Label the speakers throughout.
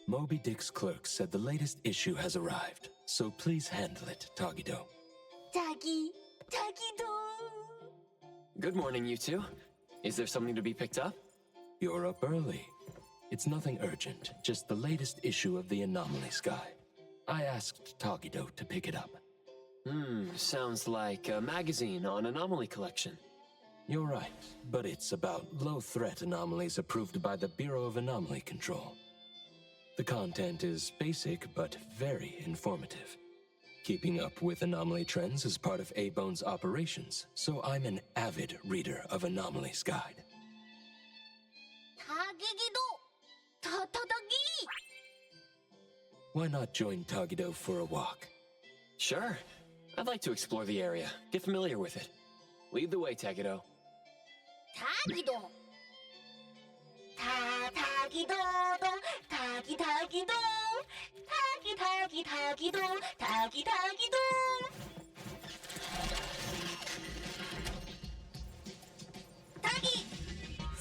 Speaker 1: Moby Dick's clerk said the latest issue has arrived, so please handle it, Tagido.
Speaker 2: Tagido!
Speaker 3: Good morning, you two. Is there something to be picked up?
Speaker 1: You're up early. It's nothing urgent, just the latest issue of the Anomalies Guide. I asked Tagido to pick it up.
Speaker 3: Sounds like a magazine on anomaly collection.
Speaker 1: You're right, but it's about low-threat anomalies approved by the Bureau of Anomaly Control. The content is basic, but very informative. Keeping up with anomaly trends is part of A-Bone's operations, so I'm an avid reader of Anomalies Guide. Why not join Tagido for a walk?
Speaker 3: Sure. I'd like to explore the area, get familiar with it. Lead the way, Tagido.
Speaker 2: Tagido! Tagido! Tagido! Tagido! Tagi!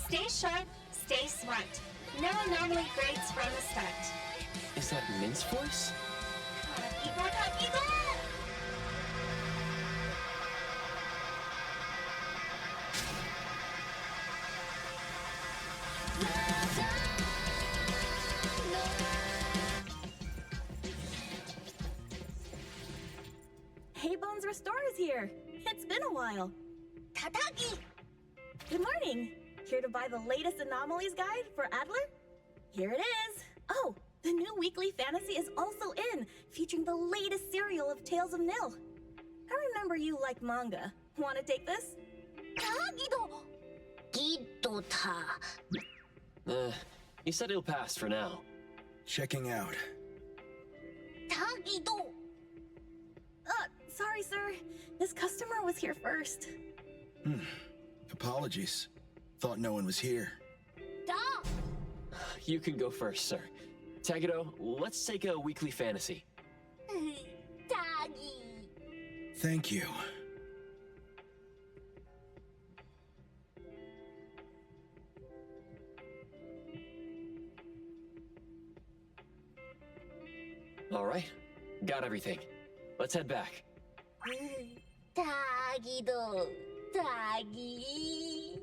Speaker 2: Stay sharp, stay smart. No anomaly grades from the start.
Speaker 3: Is that Min's voice?
Speaker 2: Tagido!
Speaker 4: Bone's Restore is here. It's been a while.
Speaker 2: Tatagi!
Speaker 4: Good morning. Here to buy the latest Anomalies Guide for Adler? Here it is. Oh, the new weekly fantasy is also in, featuring the latest serial of Tales of Nil. I remember you like manga. Want to take this?
Speaker 2: Tagido! Gido-ta.
Speaker 3: He said he'll pass for now.
Speaker 5: Checking out.
Speaker 2: Tagido!
Speaker 4: Sorry, sir. This customer was here first.
Speaker 5: Apologies. Thought no one was here.
Speaker 2: Da!
Speaker 3: You can go first, sir. Tagido, let's take a weekly fantasy.
Speaker 2: Tagi!
Speaker 5: Thank you.
Speaker 3: All right. Got everything. Let's head back.
Speaker 2: Tagido! Tagi!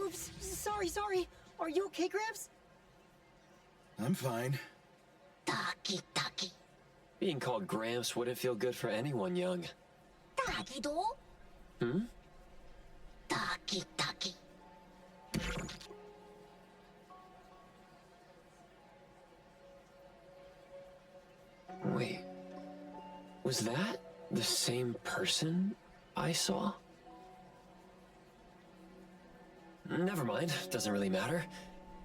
Speaker 6: Oops, sorry. Are you okay, Gramps?
Speaker 5: I'm fine.
Speaker 2: Taki.
Speaker 3: Being called Gramps wouldn't feel good for anyone young.
Speaker 2: Tagido? Taki.
Speaker 3: Wait, was that the same person I saw? Never mind, doesn't really matter.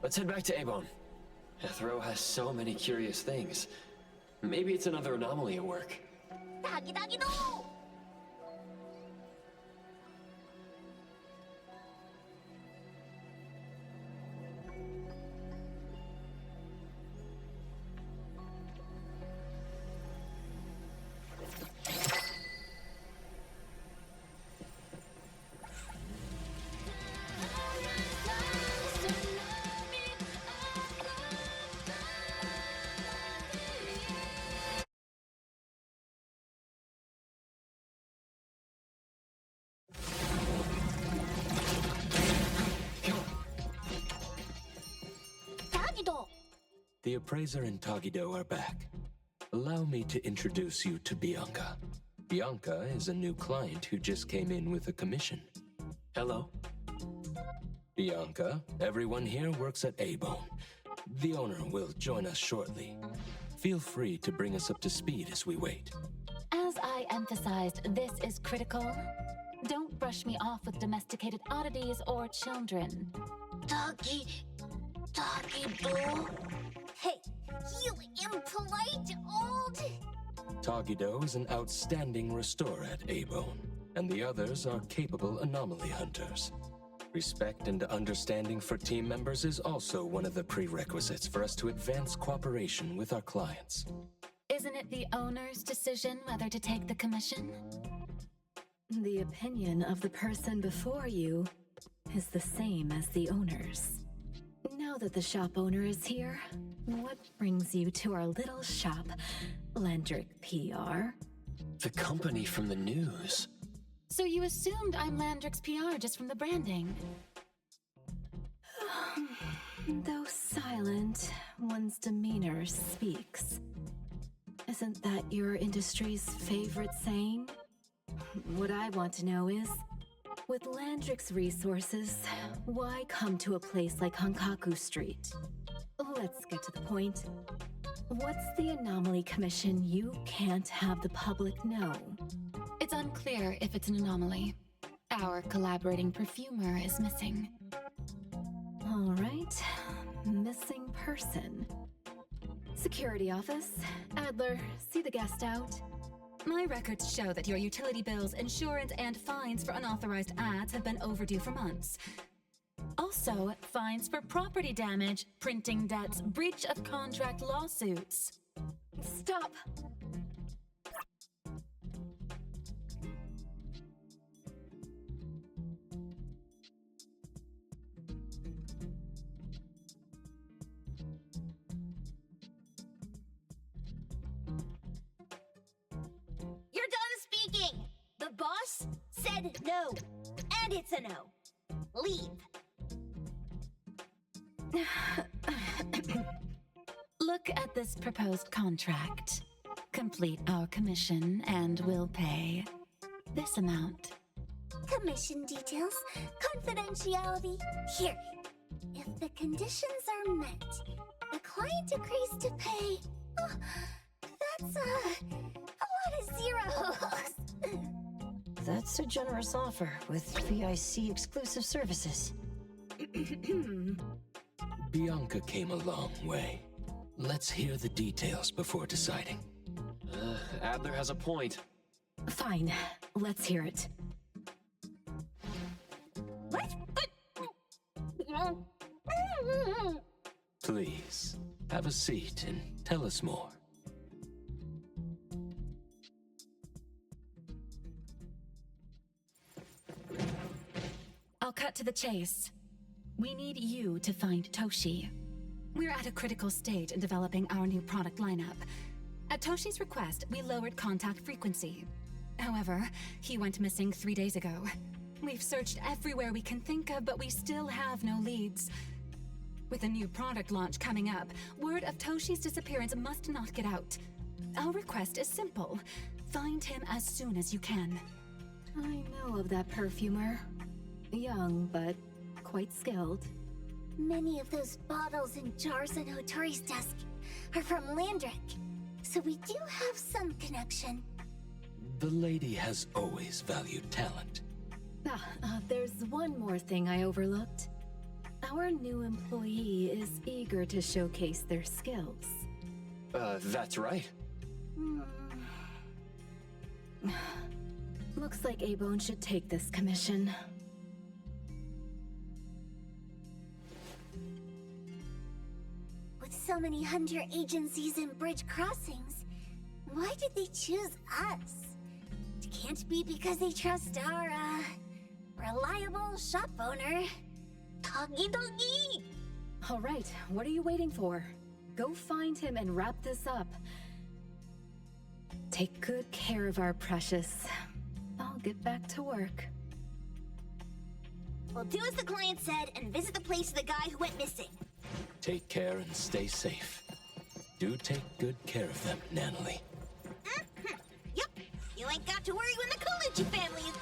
Speaker 3: Let's head back to A-Bone. Ethro has so many curious things. Maybe it's another anomaly at work.
Speaker 2: Tagido!
Speaker 1: The Appraiser and Tagido are back. Allow me to introduce you to Bianca. Bianca is a new client who just came in with a commission.
Speaker 3: Hello.
Speaker 1: Bianca, everyone here works at A-Bone. The owner will join us shortly. Feel free to bring us up to speed as we wait.
Speaker 7: As I emphasized, this is critical. Don't brush me off with domesticated oddities or children.
Speaker 2: Tagido? Hey, you impolite old...
Speaker 1: Tagido is an outstanding restorer at A-Bone, and the others are capable anomaly hunters. Respect and understanding for team members is also one of the prerequisites for us to advance cooperation with our clients.
Speaker 7: Isn't it the owner's decision whether to take the commission?
Speaker 8: The opinion of the person before you is the same as the owner's. Now that the shop owner is here, what brings you to our little shop, Landrick PR?
Speaker 3: The company from the news.
Speaker 7: So you assumed I'm Landrick's PR just from the branding?
Speaker 8: Though silent, one's demeanor speaks. Isn't that your industry's favorite saying? What I want to know is, with Landrick's resources, why come to a place like Hankaku Street? Let's get to the point. What's the anomaly commission you can't have the public know?
Speaker 7: It's unclear if it's an anomaly. Our collaborating perfumer is missing.
Speaker 8: All right, missing person. Security office. Adler, see the guest out.
Speaker 9: My records show that your utility bills, insurance, and fines for unauthorized ads have been overdue for months. Also, fines for property damage, printing debts, breach of contract lawsuits.
Speaker 8: Stop!
Speaker 2: You're done speaking! The boss said no. And it's a no. Leave.
Speaker 7: Look at this proposed contract. Complete our commission and we'll pay this amount.
Speaker 2: Commission details, confidentiality. Here. If the conditions are met, the client agrees to pay. Oh, that's a lot of zeros.
Speaker 6: That's a generous offer with VIC exclusive services.
Speaker 1: Bianca came a long way. Let's hear the details before deciding.
Speaker 3: Adler has a point.
Speaker 8: Fine, let's hear it.
Speaker 2: What?
Speaker 1: Please, have a seat and tell us more.
Speaker 9: I'll cut to the chase. We need you to find Toshi. We're at a critical stage in developing our new product lineup. At Toshi's request, we lowered contact frequency. However, he went missing 3 days ago. We've searched everywhere we can think of, but we still have no leads. With a new product launch coming up, word of Toshi's disappearance must not get out. Our request is simple. Find him as soon as you can.
Speaker 8: I know of that perfumer. Young, but quite skilled.
Speaker 2: Many of those bottles and jars on Hotori's desk are from Landrick, so we do have some connection.
Speaker 1: The lady has always valued talent.
Speaker 8: There's one more thing I overlooked. Our new employee is eager to showcase their skills.
Speaker 3: That's right.
Speaker 8: Looks like A-Bone should take this commission.
Speaker 2: With so many hunter agencies and bridge crossings, why did they choose us? It can't be because they trust our, reliable shop owner. Togi-dogi!
Speaker 8: All right, what are you waiting for? Go find him and wrap this up. Take good care of our precious. I'll get back to work.
Speaker 2: We'll do as the client said and visit the place of the guy who went missing.
Speaker 1: Take care and stay safe. Do take good care of them, Natalie.
Speaker 2: Yep, you ain't got to worry when the Colucci family is...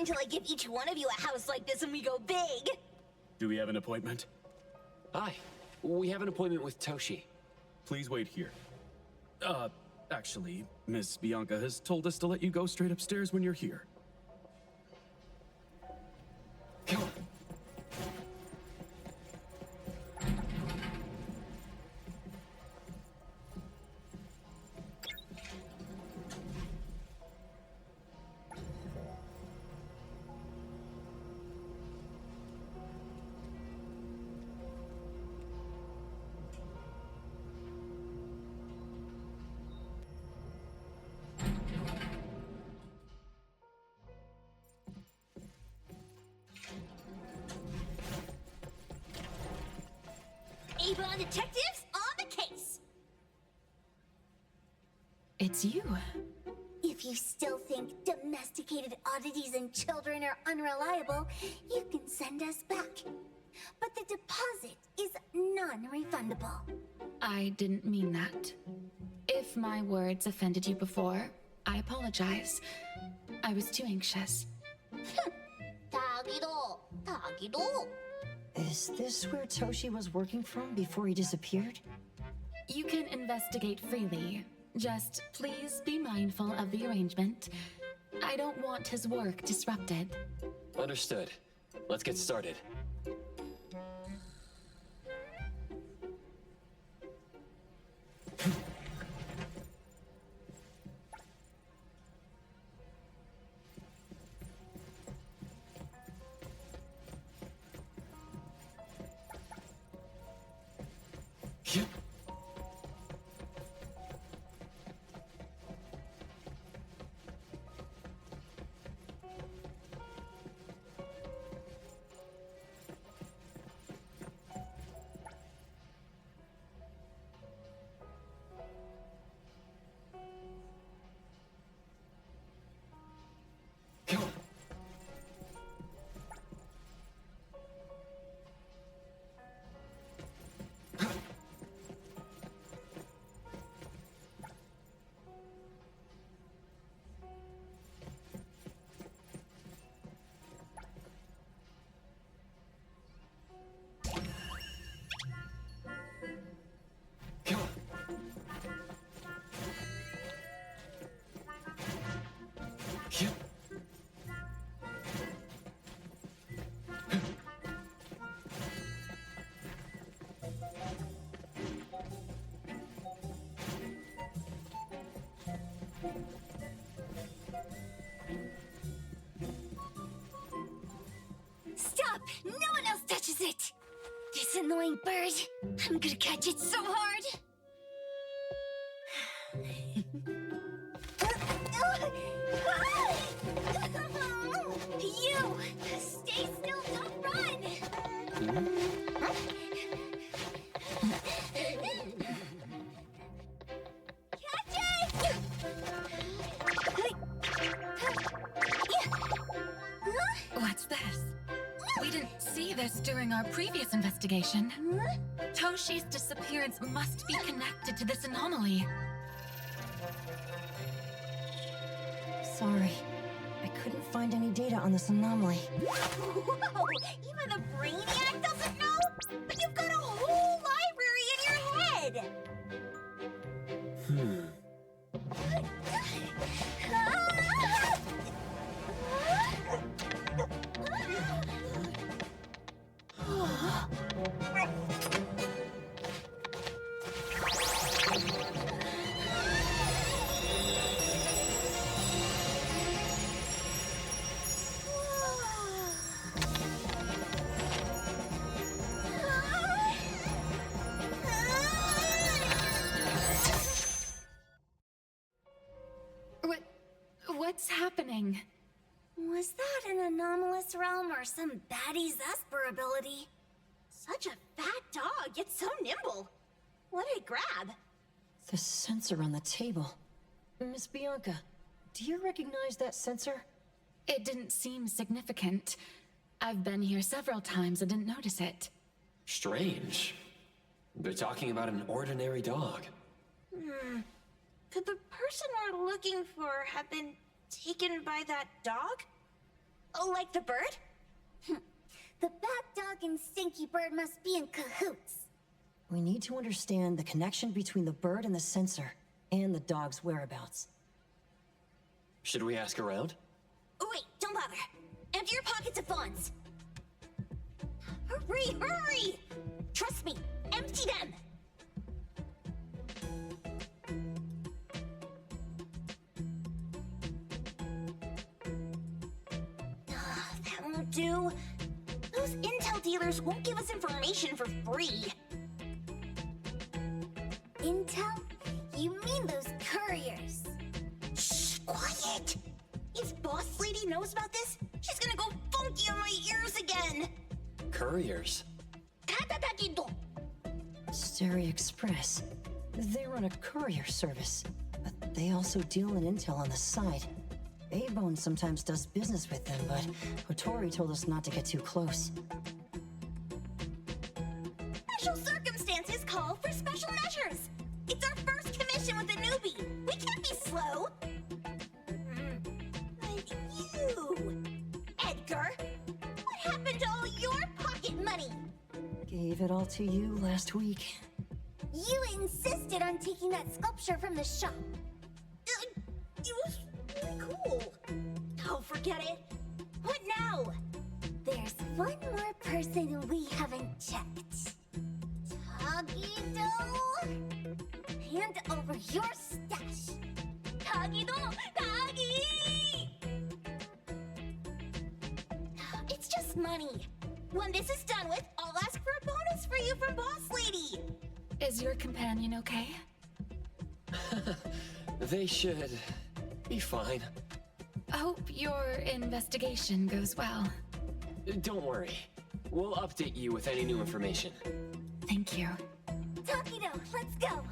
Speaker 2: until I give each one of you a house like this and we go big.
Speaker 10: Do we have an appointment?
Speaker 3: Hi. We have an appointment with Toshi.
Speaker 10: Please wait here. Actually, Miss Bianca has told us to let you go straight upstairs when you're here.
Speaker 3: Come on.
Speaker 2: Avon detectives on the case.
Speaker 9: It's you.
Speaker 2: If you still think domesticated oddities and children are unreliable, you can send us back. But the deposit is non-refundable.
Speaker 9: I didn't mean that. If my words offended you before, I apologize. I was too anxious.
Speaker 2: Tagido.
Speaker 6: Is this where Toshi was working from before he disappeared?
Speaker 9: You can investigate freely. Just please be mindful of the arrangement. I don't want his work disrupted.
Speaker 3: Understood. Let's get started.
Speaker 2: Stop! No one else touches it! This annoying bird. I'm gonna catch it so hard! You! Stay still, don't run! Catch it!
Speaker 9: What's this? We didn't see this during our previous investigation. Toshi's disappearance must be connected to this anomaly.
Speaker 6: Sorry. I couldn't find any data on this anomaly.
Speaker 2: Whoa! Even the brainiac doesn't know? But you've got a whole library in your head!
Speaker 9: What's happening?
Speaker 2: Was that an anomalous realm or some baddie's Esper ability? Such a fat dog, yet so nimble. What did it grab?
Speaker 6: The sensor on the table. Miss Bianca, do you recognize that sensor?
Speaker 9: It didn't seem significant. I've been here several times and didn't notice it.
Speaker 3: Strange. They're talking about an ordinary dog.
Speaker 4: Could the person we're looking for have been taken by that dog?
Speaker 2: Oh, like the bird? The bat dog and Stinky Bird must be in cahoots.
Speaker 6: We need to understand the connection between the bird and the sensor, and the dog's whereabouts.
Speaker 3: Should we ask around?
Speaker 2: Oh, wait, don't bother. Empty your pockets of funds. Hurry, hurry! Trust me, empty them! That won't do. Those intel dealers won't give us information for free. Intel? You mean those couriers? Shh, quiet! If Boss Lady knows about this, she's gonna go funky on my ears again!
Speaker 3: Couriers?
Speaker 6: Steri Express. They run a courier service, but they also deal in intel on the side. A-Bone sometimes does business with them, but Hotori told us not to get too close.
Speaker 2: Special circumstances call for special measures! It's our first commission with a newbie! We can't be slow! But you... Edgar! What happened to all your pocket money?
Speaker 6: Gave it all to you last week.
Speaker 2: You insisted on taking that sculpture from the shop. It was really cool. Oh, forget it. What now? There's one more person we haven't checked. Tagido? Hand over your stash. Tagido! Tagi! It's just money. When this is done with, I'll ask for a bonus for you from Boss Lady.
Speaker 9: Is your companion okay?
Speaker 3: They should be fine.
Speaker 9: Hope your investigation goes well.
Speaker 3: Don't worry. We'll update you with any new information.
Speaker 9: Thank you.
Speaker 2: Takido, let's go.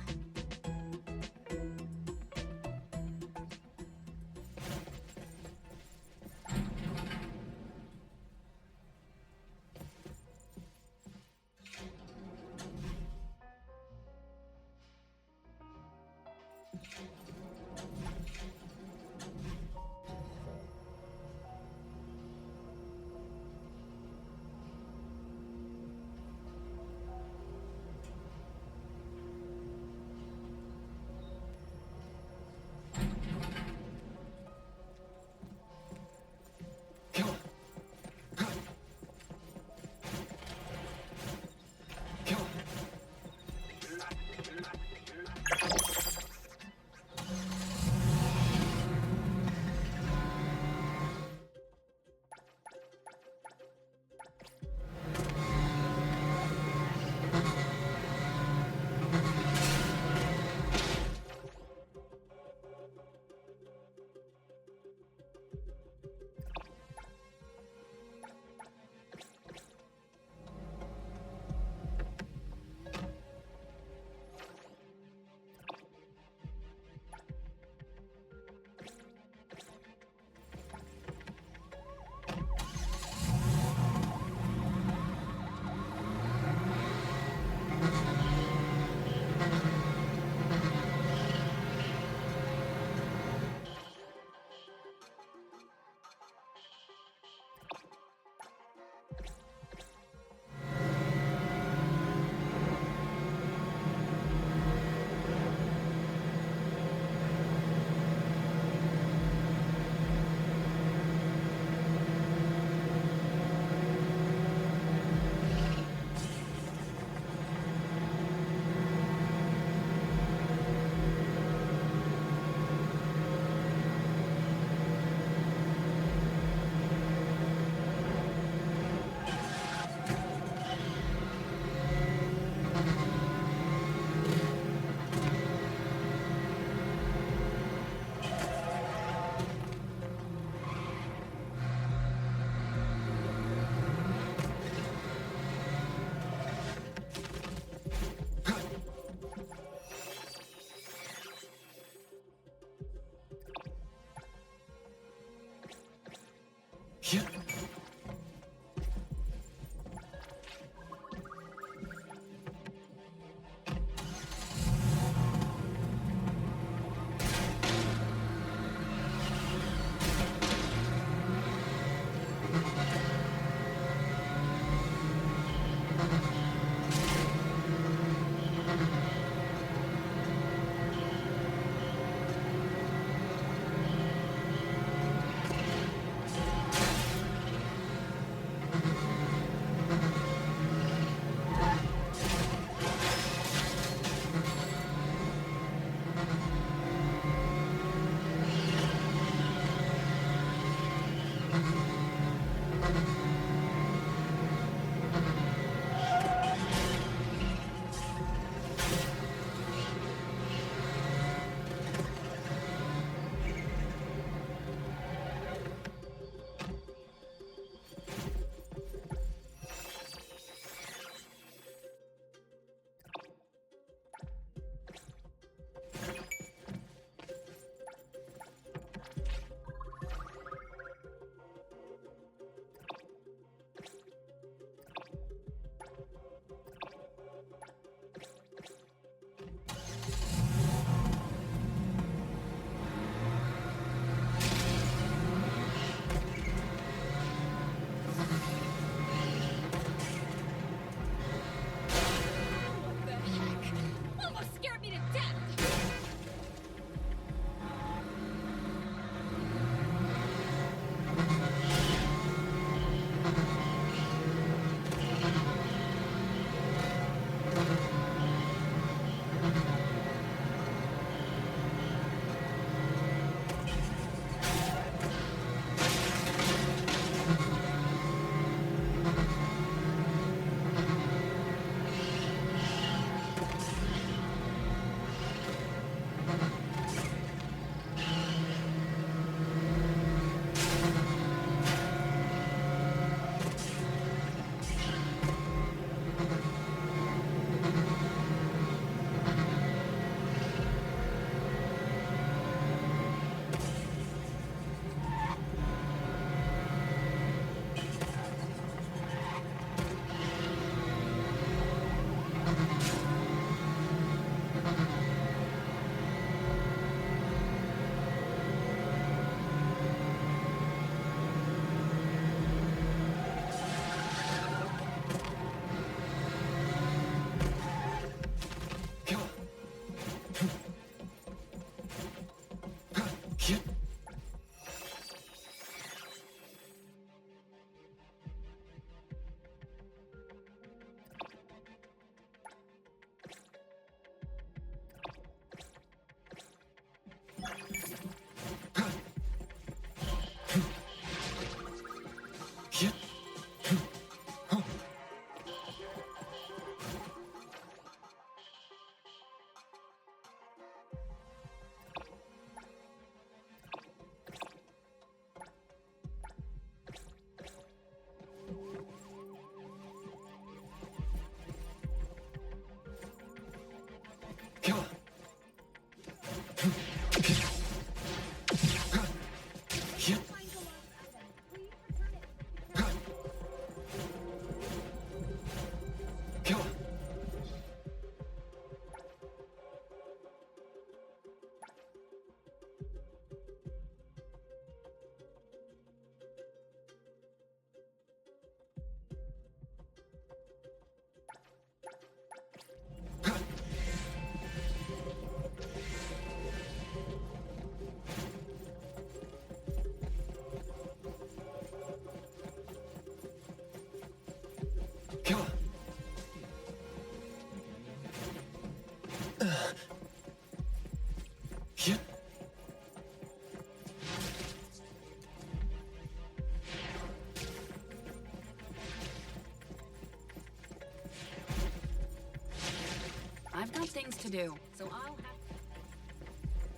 Speaker 9: I've got things to do, so I'll have...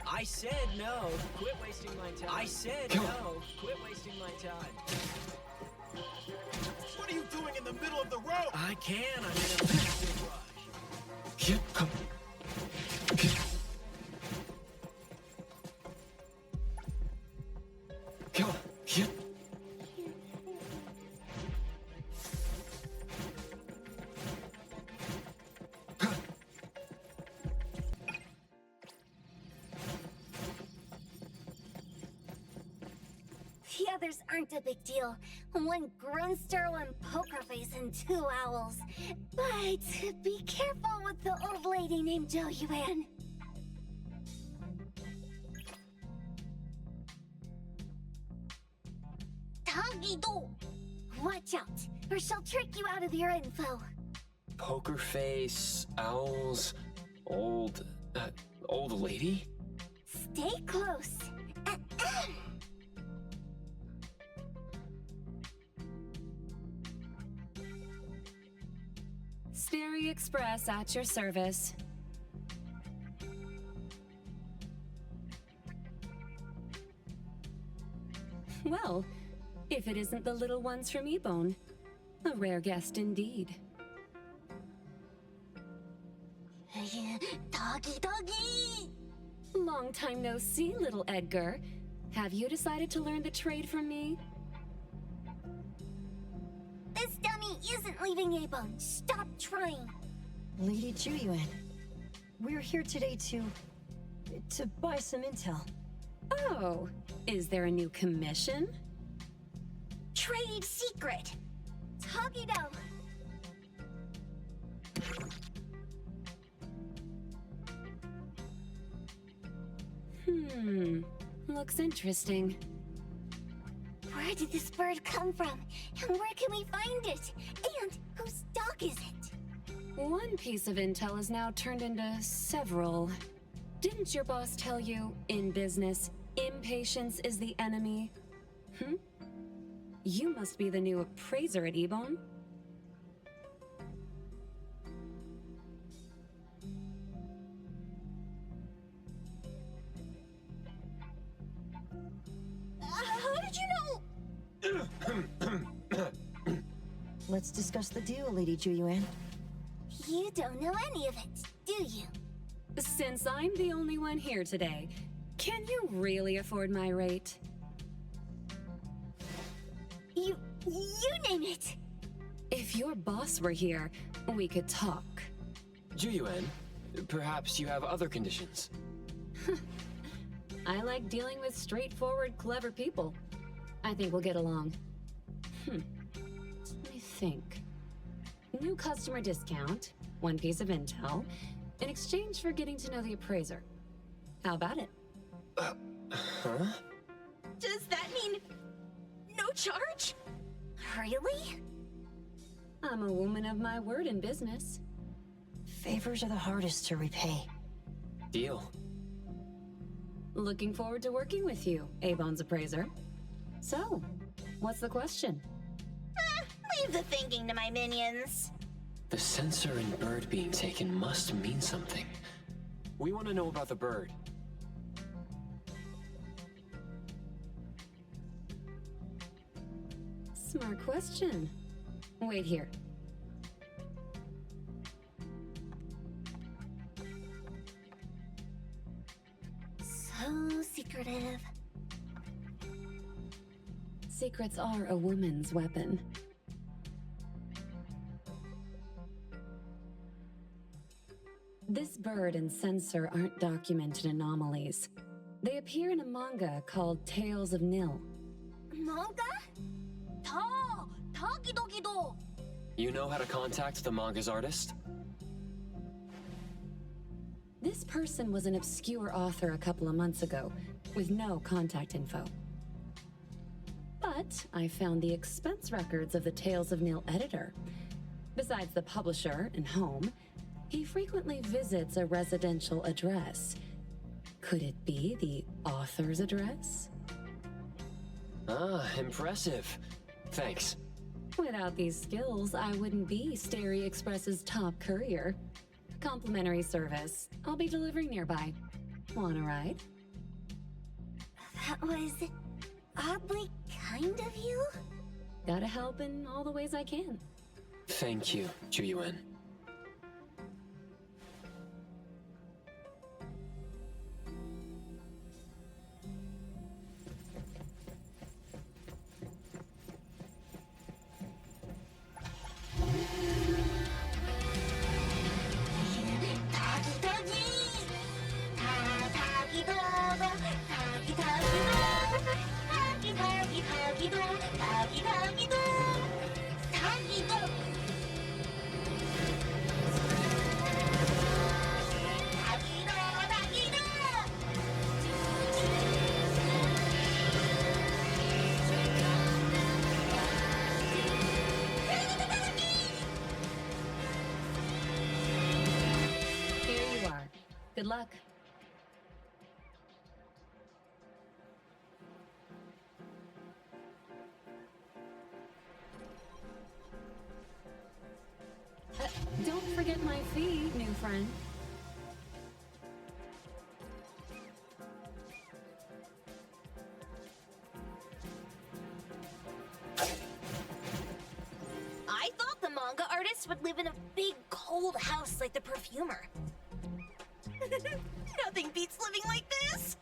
Speaker 11: I said no. Quit wasting my time. I said no. Quit wasting my time.
Speaker 5: What are you doing in the middle of the road?
Speaker 11: I can. I'm in a massive rush.
Speaker 2: The others aren't a big deal. One Grunster, one Pokerface, and two owls. But be careful with the old lady named Jo Yuan. Tagido! Watch out, or she'll trick you out of your info.
Speaker 3: Poker face, owls, old lady?
Speaker 2: Stay close.
Speaker 9: Sterry Express at your service. Well, if it isn't the little ones from Ebone, a rare guest indeed.
Speaker 2: Doggy!
Speaker 9: Long time no see, little Edgar. Have you decided to learn the trade from me?
Speaker 2: This dummy isn't leaving Ebone. Stop trying.
Speaker 6: Lady Juyuan, we're here today to buy some intel.
Speaker 9: Oh, is there a new commission?
Speaker 2: Trade secret. Tagido.
Speaker 9: Looks interesting.
Speaker 2: Where did this bird come from? And where can we find it? And whose dog is it?
Speaker 9: One piece of intel is now turned into several. Didn't your boss tell you, in business, impatience is the enemy? You must be the new appraiser at Ebone.
Speaker 2: How did you know?
Speaker 6: Let's discuss the deal, Lady Juyuan.
Speaker 2: You don't know any of it, do you?
Speaker 9: Since I'm the only one here today, can you really afford my rate?
Speaker 2: You name it.
Speaker 9: If your boss were here, we could talk.
Speaker 3: Juyuan, perhaps you have other conditions.
Speaker 9: I like dealing with straightforward, clever people. I think we'll get along. Let me think. New customer discount, one piece of intel, in exchange for getting to know the appraiser. How about it?
Speaker 3: Huh?
Speaker 4: Does that mean no charge?
Speaker 2: Really?
Speaker 9: I'm a woman of my word in business.
Speaker 6: Favors are the hardest to repay.
Speaker 3: Deal.
Speaker 9: Looking forward to working with you, A-Bone's appraiser. So, what's the question?
Speaker 4: Leave the thinking to my minions.
Speaker 3: The sensor and bird being taken must mean something. We want to know about the bird.
Speaker 9: Smart question. Wait here.
Speaker 2: So secretive.
Speaker 9: Secrets are a woman's weapon. This bird and sensor aren't documented anomalies. They appear in a manga called Tales of Nil.
Speaker 2: Manga? Tagidogido!
Speaker 3: You know how to contact the manga's artist?
Speaker 9: This person was an obscure author a couple of months ago, with no contact info. But I found the expense records of the Tales of Nil editor. Besides the publisher and home, he frequently visits a residential address. Could it be the author's address?
Speaker 3: Ah, impressive. Thanks.
Speaker 9: Without these skills, I wouldn't be Starry Express's top courier. Complimentary service. I'll be delivering nearby. Want a ride?
Speaker 2: That was oddly kind of you?
Speaker 9: Gotta help in all the ways I can.
Speaker 3: Thank you, Juyuan.
Speaker 9: Good luck. Don't forget my fee, new friend.
Speaker 4: I thought the manga artist would live in a big, cold house like the perfumer. Nothing beats living like this!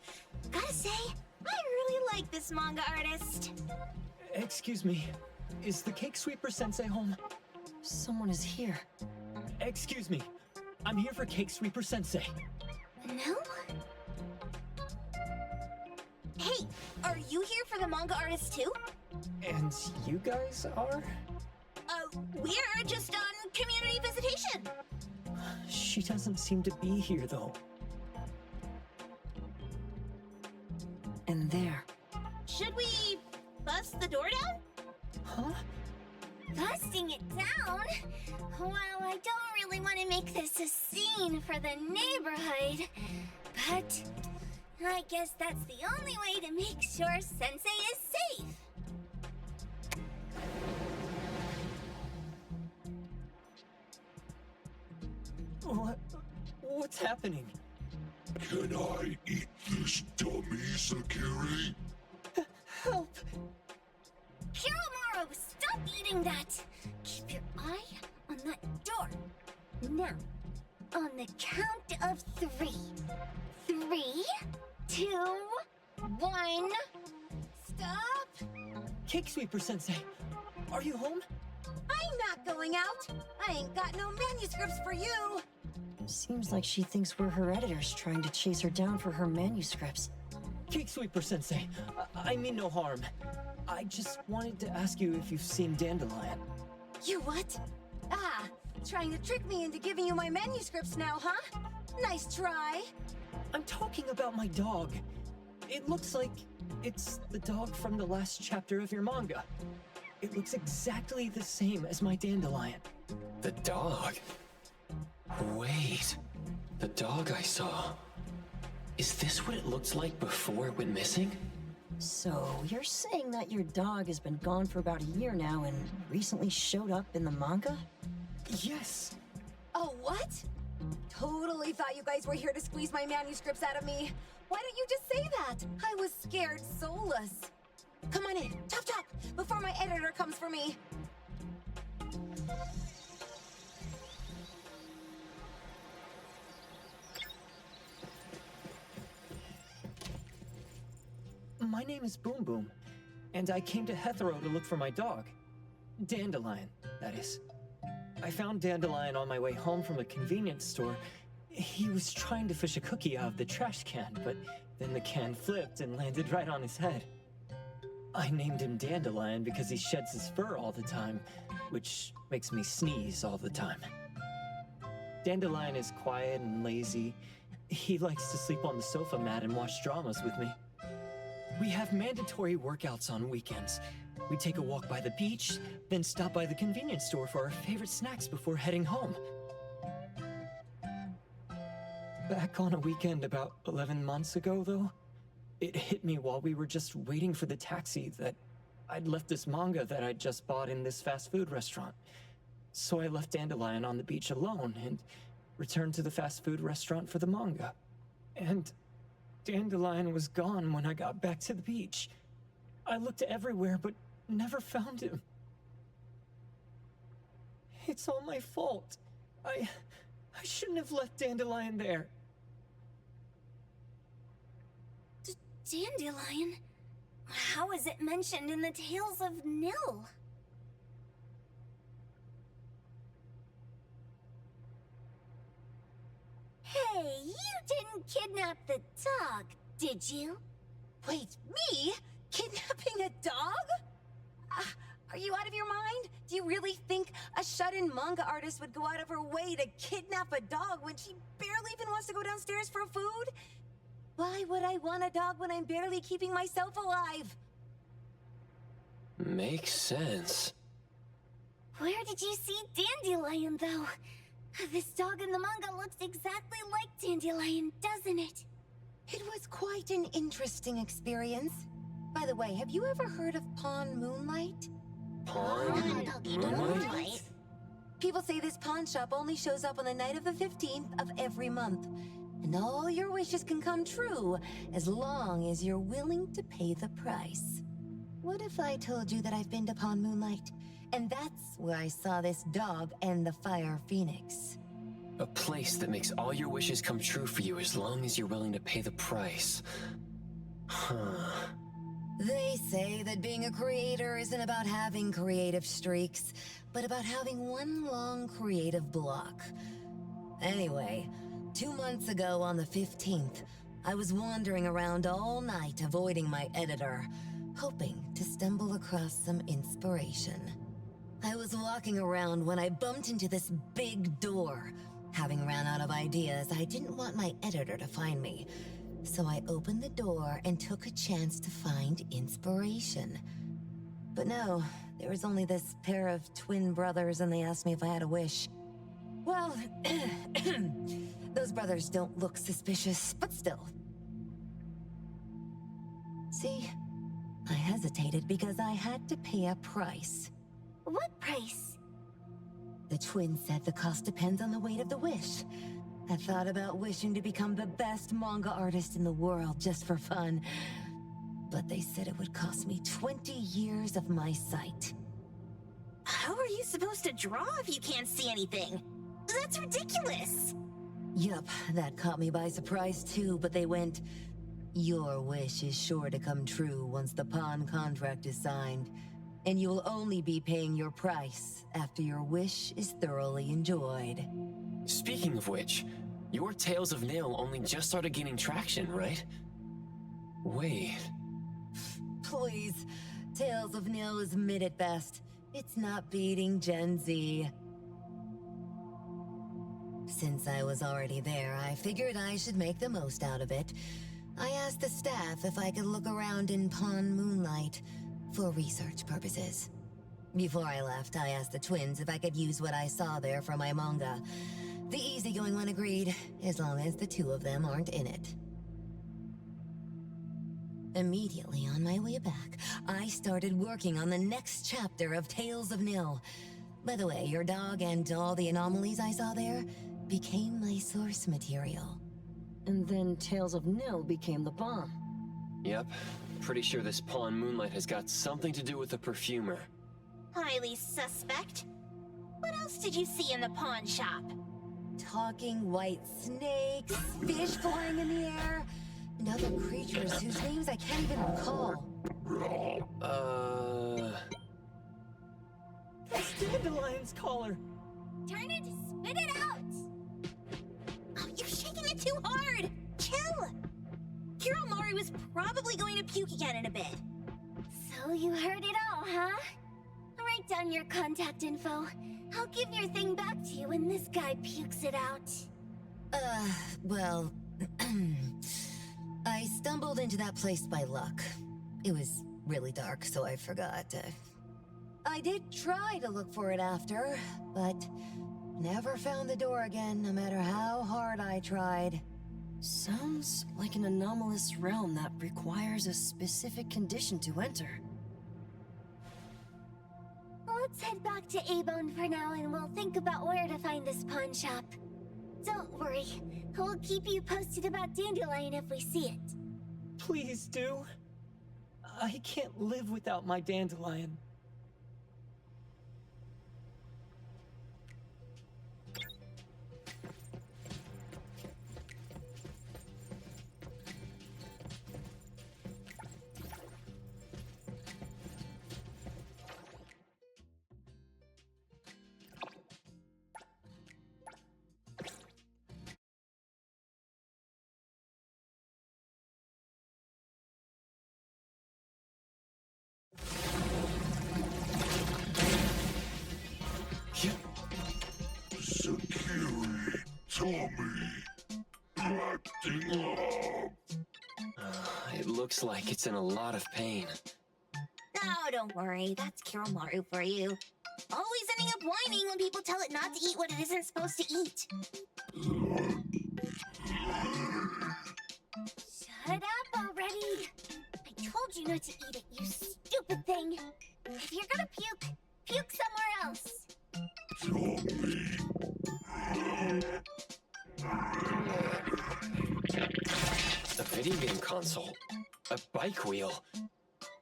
Speaker 4: Gotta say, I really like this manga artist.
Speaker 11: Excuse me, is the Cake Sweeper Sensei home?
Speaker 6: Someone is here.
Speaker 11: Excuse me, I'm here for Cake Sweeper Sensei.
Speaker 2: No?
Speaker 4: Hey, are you here for the manga artist too?
Speaker 11: And you guys are?
Speaker 4: We're just on community visitation.
Speaker 11: She doesn't seem to be here, though.
Speaker 6: And there.
Speaker 4: Should we bust the door down?
Speaker 11: Huh?
Speaker 2: Busting it down? Well, I don't really want to make this a scene for the neighborhood, but I guess that's the only way to make sure Sensei is safe.
Speaker 11: What's happening?
Speaker 12: Can I eat this dummy, Sakiri?
Speaker 11: Help!
Speaker 2: Kiromaru, stop eating that! Keep your eye on that door. Now, on the count of 3. 3, 2, 1. Stop!
Speaker 11: Cake Sweeper Sensei, are you home?
Speaker 13: I'm not going out. I ain't got no manuscripts for you.
Speaker 6: Seems like she thinks we're her editors trying to chase her down for her manuscripts.
Speaker 11: Cake Sweeper Sensei, I mean no harm. I just wanted to ask you if you've seen Dandelion.
Speaker 13: You what? Ah, trying to trick me into giving you my manuscripts now, huh? Nice try.
Speaker 11: I'm talking about my dog. It looks like it's the dog from the last chapter of your manga. It looks exactly the same as my Dandelion.
Speaker 3: The dog? Wait, the dog I saw. Is this what it looked like before it went missing?
Speaker 6: So, you're saying that your dog has been gone for about a year now and recently showed up in the manga?
Speaker 11: Yes.
Speaker 13: Oh, what? Totally thought you guys were here to squeeze my manuscripts out of me. Why don't you just say that? I was scared soulless. Come on in, chop chop, before my editor comes for me.
Speaker 11: My name is Boom Boom, and I came to Hethero to look for my dog. Dandelion, that is. I found Dandelion on my way home from a convenience store. He was trying to fish a cookie out of the trash can, but then the can flipped and landed right on his head. I named him Dandelion because he sheds his fur all the time, which makes me sneeze all the time. Dandelion is quiet and lazy. He likes to sleep on the sofa mat and watch dramas with me. We have mandatory workouts on weekends. We take a walk by the beach, then stop by the convenience store for our favorite snacks before heading home. Back on a weekend about 11 months ago, though, it hit me while we were just waiting for the taxi that I'd left this manga that I'd just bought in this fast food restaurant. So I left Dandelion on the beach alone and returned to the fast food restaurant for the manga. And Dandelion was gone when I got back to the beach. I looked everywhere, but never found him. It's all my fault. I shouldn't have left Dandelion there.
Speaker 2: Dandelion? How is it mentioned in the Tales of Nil? Hey, you didn't kidnap the dog, did you?
Speaker 13: Wait, me? Kidnapping a dog? Are you out of your mind? Do you really think a shut-in manga artist would go out of her way to kidnap a dog when she barely even wants to go downstairs for food? Why would I want a dog when I'm barely keeping myself alive?
Speaker 3: Makes sense.
Speaker 2: Where did you see Dandelion, though? This dog in the manga looks exactly like Dandelion, doesn't it?
Speaker 13: It was quite an interesting experience. By the way, have you ever heard of Pawn Moonlight?
Speaker 3: Pawn Moonlight?
Speaker 13: People say this pawn shop only shows up on the night of the 15th of every month. And all your wishes can come true as long as you're willing to pay the price. What if I told you that I've been to Pawn Moonlight? And that's where I saw this dog and the Fire Phoenix.
Speaker 3: A place that makes all your wishes come true for you as long as you're willing to pay the price. Huh.
Speaker 13: They say that being a creator isn't about having creative streaks, but about having one long creative block. Anyway, 2 months ago on the 15th, I was wandering around all night avoiding my editor, hoping to stumble across some inspiration. I was walking around when I bumped into this big door. Having ran out of ideas, I didn't want my editor to find me. So I opened the door and took a chance to find inspiration. But no, there was only this pair of twin brothers and they asked me if I had a wish. Well, those brothers don't look suspicious, but still. See, I hesitated because I had to pay a price.
Speaker 2: What price?
Speaker 13: The twins said the cost depends on the weight of the wish. I thought about wishing to become the best manga artist in the world just for fun. But they said it would cost me 20 years of my sight.
Speaker 4: How are you supposed to draw if you can't see anything? That's ridiculous!
Speaker 13: Yup, that caught me by surprise too, but they went, "Your wish is sure to come true once the pawn contract is signed, and you will only be paying your price after your wish is thoroughly enjoyed."
Speaker 3: Speaking of which, your Tales of Nil only just started gaining traction, right? Wait.
Speaker 13: Please, Tales of Nil is mid at best. It's not beating Gen Z. Since I was already there, I figured I should make the most out of it. I asked the staff if I could look around in Pawn Moonlight for research purposes. Before I left, I asked the twins if I could use what I saw there for my manga. The easygoing one agreed, as long as the two of them aren't in it. Immediately on my way back, I started working on the next chapter of Tales of Nil. By the way, your dog and all the anomalies I saw there became my source material.
Speaker 6: And then Tales of Nil became the bomb.
Speaker 3: Yep. Pretty sure this pawn Moonlight has got something to do with the perfumer.
Speaker 4: Highly suspect. What else did you see in the pawn shop?
Speaker 13: Talking white snakes, fish flying in the air, and other creatures whose names I can't even recall.
Speaker 11: That's Dandelion's collar!
Speaker 2: Turn it, spit it out!
Speaker 4: Oh, you're shaking it too hard! Chill! Kiromaru is probably going to puke again in a bit.
Speaker 2: So you heard it all, huh? Write down your contact info. I'll give your thing back to you when this guy pukes it out.
Speaker 13: Well... I stumbled into that place by luck. It was really dark, so I forgot. I did try to look for it after, but never found the door again, no matter how hard I tried.
Speaker 6: Sounds like an anomalous realm that requires a specific condition to enter.
Speaker 2: Let's head back to A-Bone for now and we'll think about where to find this pawn shop. Don't worry, we'll keep you posted about Dandelion if we see it.
Speaker 11: Please do. I can't live without my Dandelion.
Speaker 12: Sakiri, Tommy, acting up.
Speaker 3: It looks like it's in a lot of pain.
Speaker 4: Oh, don't worry. That's Kiromaru for you. Always ending up whining when people tell it not to eat what it isn't supposed to eat.
Speaker 2: Shut up already! I told you not to eat it, you stupid thing! If you're gonna puke, puke somewhere else!
Speaker 12: Tommy.
Speaker 3: A video game console, a bike wheel,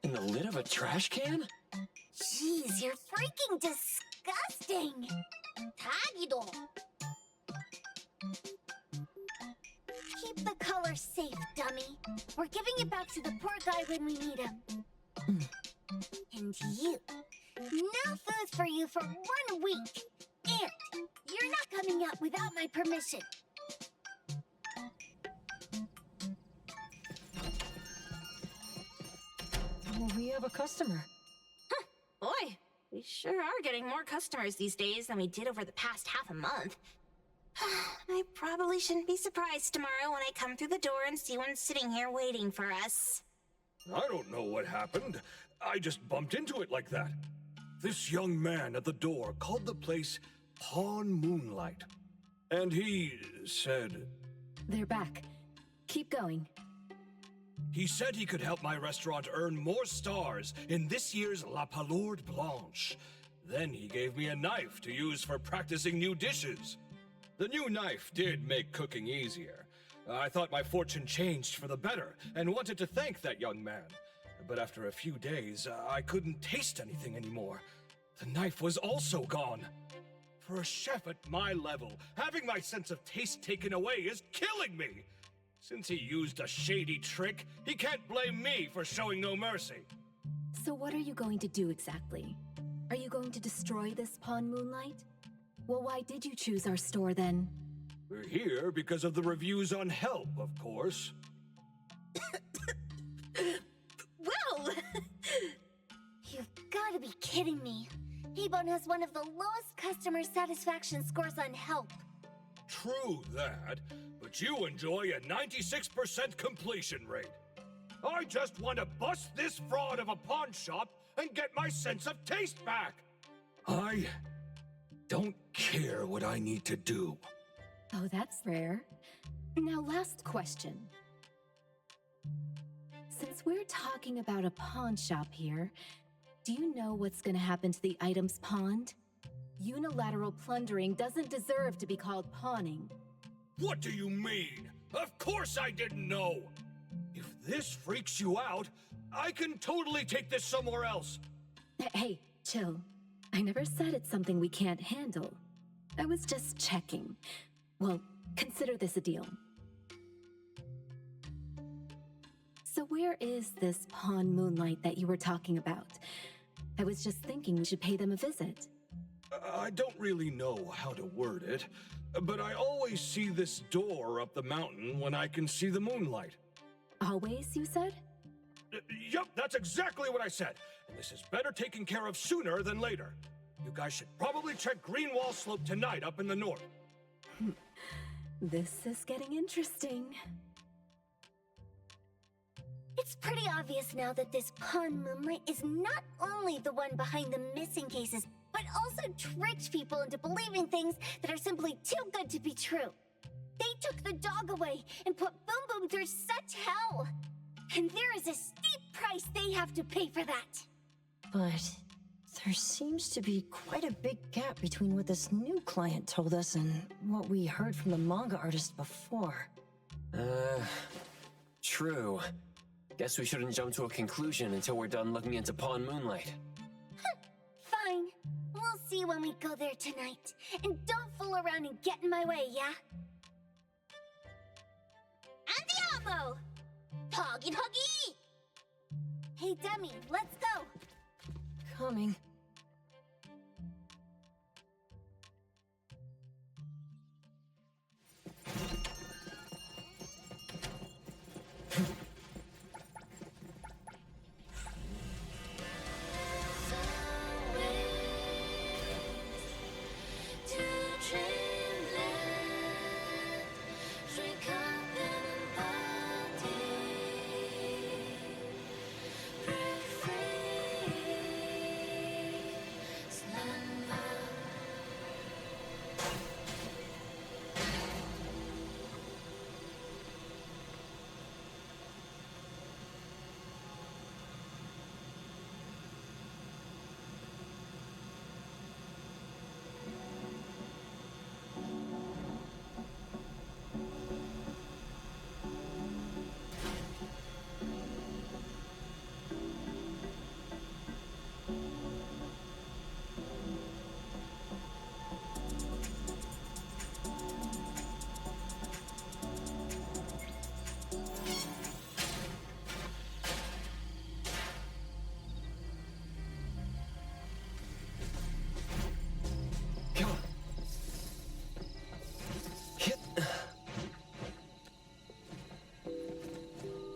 Speaker 3: and the lid of a trash can?
Speaker 2: Jeez, you're freaking disgusting! Tagido! Keep the color safe, dummy. We're giving it back to the poor guy when we need him. And you, no food for you for 1 week. And you're not coming out without my permission.
Speaker 6: We have a customer.
Speaker 4: Huh, boy, we sure are getting more customers these days than we did over the past half a month. I probably shouldn't be surprised tomorrow when I come through the door and see one sitting here waiting for us.
Speaker 5: I don't know what happened. I just bumped into it like that. This young man at the door called the place Pawn Moonlight. And he said...
Speaker 8: They're back. Keep going.
Speaker 5: He said he could help my restaurant earn more stars in this year's La Palourde Blanche. Then he gave me a knife to use for practicing new dishes. The new knife did make cooking easier. I thought my fortune changed for the better and wanted to thank that young man. But after a few days, I couldn't taste anything anymore. The knife was also gone. For a chef at my level, having my sense of taste taken away is killing me. Since he used a shady trick, he can't blame me for showing no mercy.
Speaker 8: So what are you going to do exactly? Are you going to destroy this pawn Moonlight? Well, why did you choose our store then?
Speaker 5: We're here because of the reviews on Help, of course.
Speaker 2: Well! You've gotta be kidding me. A-Bone has one of the lowest customer satisfaction scores on Help.
Speaker 5: True that, but you enjoy a 96% completion rate. I just want to bust this fraud of a pawn shop and get my sense of taste back. I don't care what I need to do.
Speaker 8: Oh, that's rare. Now, last question. Since we're talking about a pawn shop here, do you know what's gonna happen to the items pawned? Unilateral plundering doesn't deserve to be called pawning.
Speaker 5: What do you mean? Of course I didn't know! If this freaks you out, I can totally take this somewhere else!
Speaker 8: Hey, chill. I never said it's something we can't handle. I was just checking. Well, consider this a deal. So where is this pawn Moonlight that you were talking about? I was just thinking we should pay them a visit.
Speaker 5: I don't really know how to word it, but I always see this door up the mountain when I can see the moonlight.
Speaker 8: Always, you said?
Speaker 5: Yup, that's exactly what I said. And this is better taken care of sooner than later. You guys should probably check Greenwall Slope tonight up in the north.
Speaker 8: This is getting interesting.
Speaker 2: It's pretty obvious now that this pawn Moonlight is not only the one behind the missing cases, but also tricked people into believing things that are simply too good to be true. They took the dog away and put Boom Boom through such hell. And there is a steep price they have to pay for that.
Speaker 6: But there seems to be quite a big gap between what this new client told us and what we heard from the manga artist before.
Speaker 3: True. Guess we shouldn't jump to a conclusion until we're done looking into Pawn Moonlight.
Speaker 2: Fine. We'll see when we go there tonight. And don't fool around and get in my way, yeah? Andiamo! Toggy Toggy! Hey, Demi, let's go!
Speaker 6: Coming.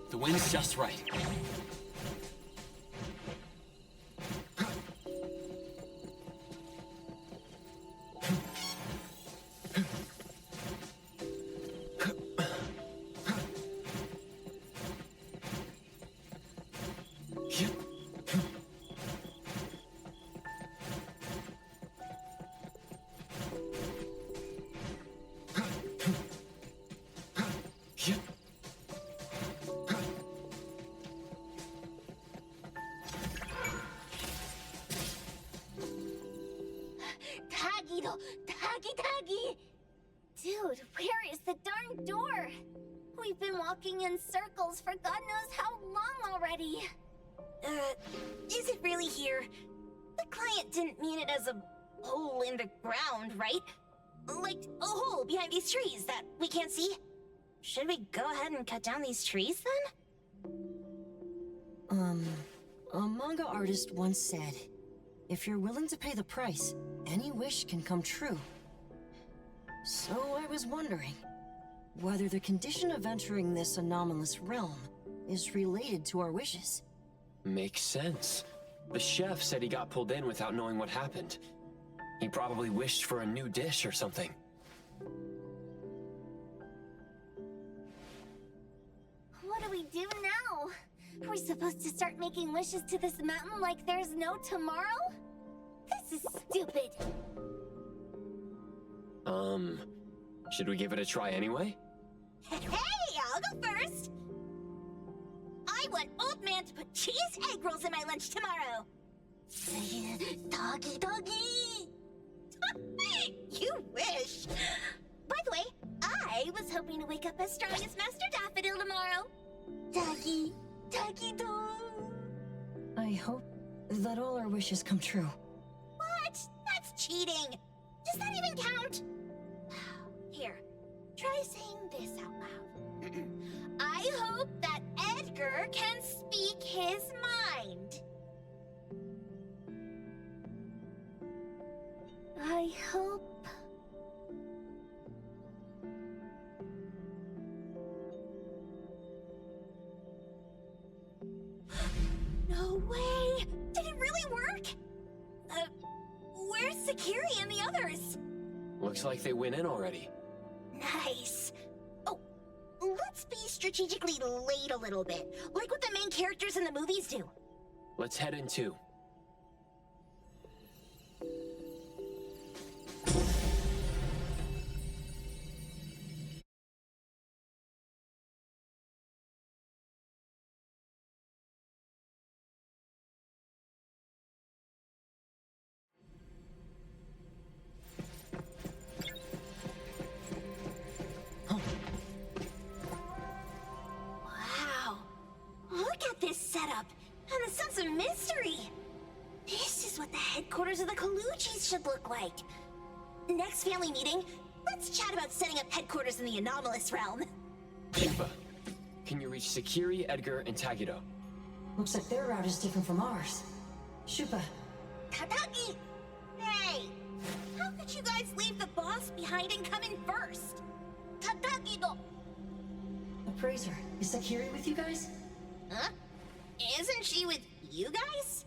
Speaker 3: The wind's just right.
Speaker 2: Taggy! Dude, where is the darn door? We've been walking in circles for God knows how long already. Is it really here? The client didn't mean it as a hole in the ground, right? Like a hole behind these trees that we can't see? Should we go ahead and cut down these trees then?
Speaker 6: A manga artist once said, if you're willing to pay the price, any wish can come true. So I was wondering whether the condition of entering this anomalous realm is related to our wishes.
Speaker 3: Makes sense. The chef said he got pulled in without knowing what happened. He probably wished for a new dish or something.
Speaker 2: What do we do now? Are we supposed to start making wishes to this mountain like there's no tomorrow? This is stupid.
Speaker 3: Should we give it a try anyway?
Speaker 2: Hey, I'll go first. I I want Old Man to put cheese egg rolls in my lunch tomorrow. Doggy, doggy. You wish. By the way, I was hoping to wake up as strong as Master Daffodil tomorrow. Doggy, doggy, dog.
Speaker 6: I hope that all our wishes come true.
Speaker 2: What? That's cheating. Does that even count? Here, try saying this out loud. I hope that Edgar can speak his mind. I hope... No way! Did it really work? Where's Sakiri and the others?
Speaker 3: Looks like they went in already.
Speaker 2: Nice. Oh, let's be strategically late a little bit, like what the main characters in the movies do.
Speaker 3: Let's head in too.
Speaker 2: Wow. Look at this setup, and the sense of mystery. This is what the headquarters of the Kaluchis should look like. Next family meeting, let's chat about setting up headquarters in the anomalous realm.
Speaker 3: Shupa, can you reach Sakiri, Edgar, and Tagito?
Speaker 6: Looks like their route is different from ours. Shupa.
Speaker 2: Tataki! Hey! How could you guys leave the boss behind and come in first? Tataki-do!
Speaker 6: Appraiser, is Sakiri with you guys?
Speaker 2: Huh? Isn't she with you guys?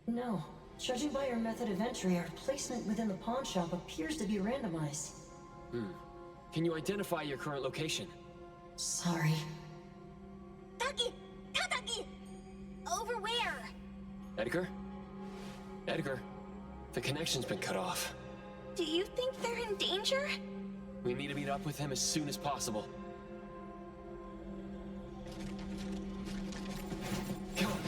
Speaker 6: No. Judging by your method of entry, our placement within the pawn shop appears to be randomized.
Speaker 3: Can you identify your current location?
Speaker 6: Sorry.
Speaker 2: Taki! Tataki! Over where?
Speaker 3: Edgar? Edgar, the connection's been cut off.
Speaker 4: Do you think they're in danger?
Speaker 3: We need to meet up with him as soon as possible. Come on.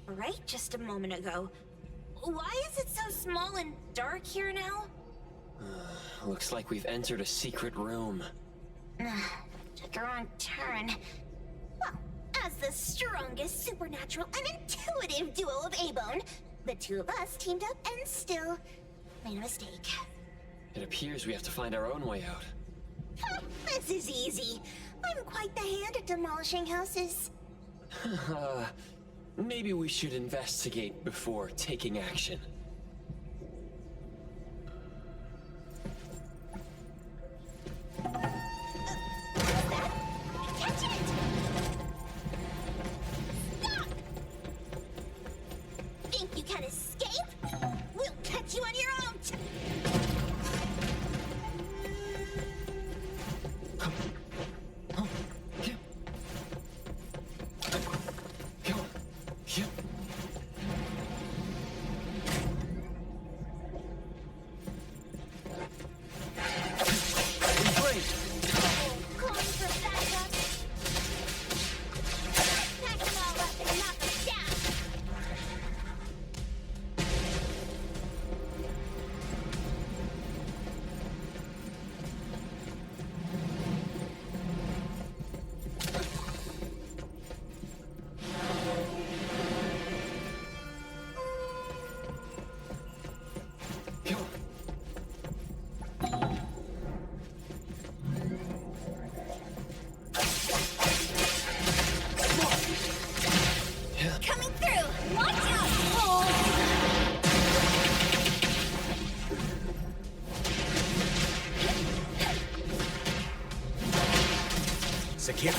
Speaker 2: Right just a moment ago. Why is it so small and dark here now?
Speaker 3: Looks like we've entered a secret room.
Speaker 2: Took a wrong turn. Well, as the strongest supernatural and intuitive duo of A-Bone, the two of us teamed up and still made a mistake.
Speaker 3: It appears we have to find our own way out.
Speaker 2: This is easy. I'm quite the hand at demolishing houses.
Speaker 3: Maybe we should investigate before taking action.
Speaker 5: secure.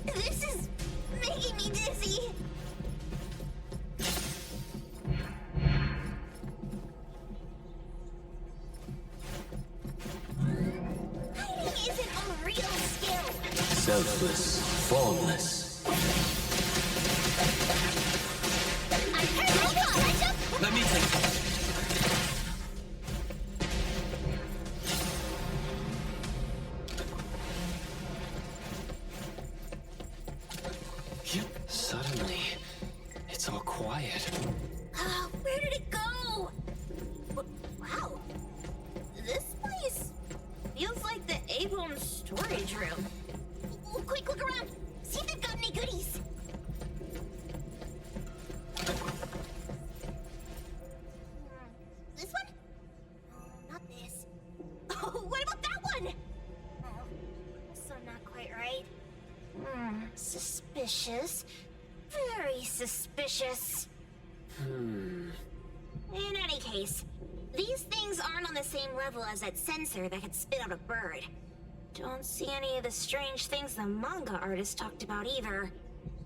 Speaker 2: This is making me dizzy. Hiding isn't a real skill.
Speaker 1: Selfless, formless.
Speaker 10: Let me take it.
Speaker 3: Suddenly, it's all quiet.
Speaker 2: Where did it go? Wow. This place feels like the A-Bone storage room. Quick, look around. See if they've got any goodies. This one? Not this. Oh, what about that one? Oh, so not quite right. Suspicious. Very suspicious. In any case, these things aren't on the same level as that sensor that could spit out a bird. Don't see any of the strange things the manga artist talked about either.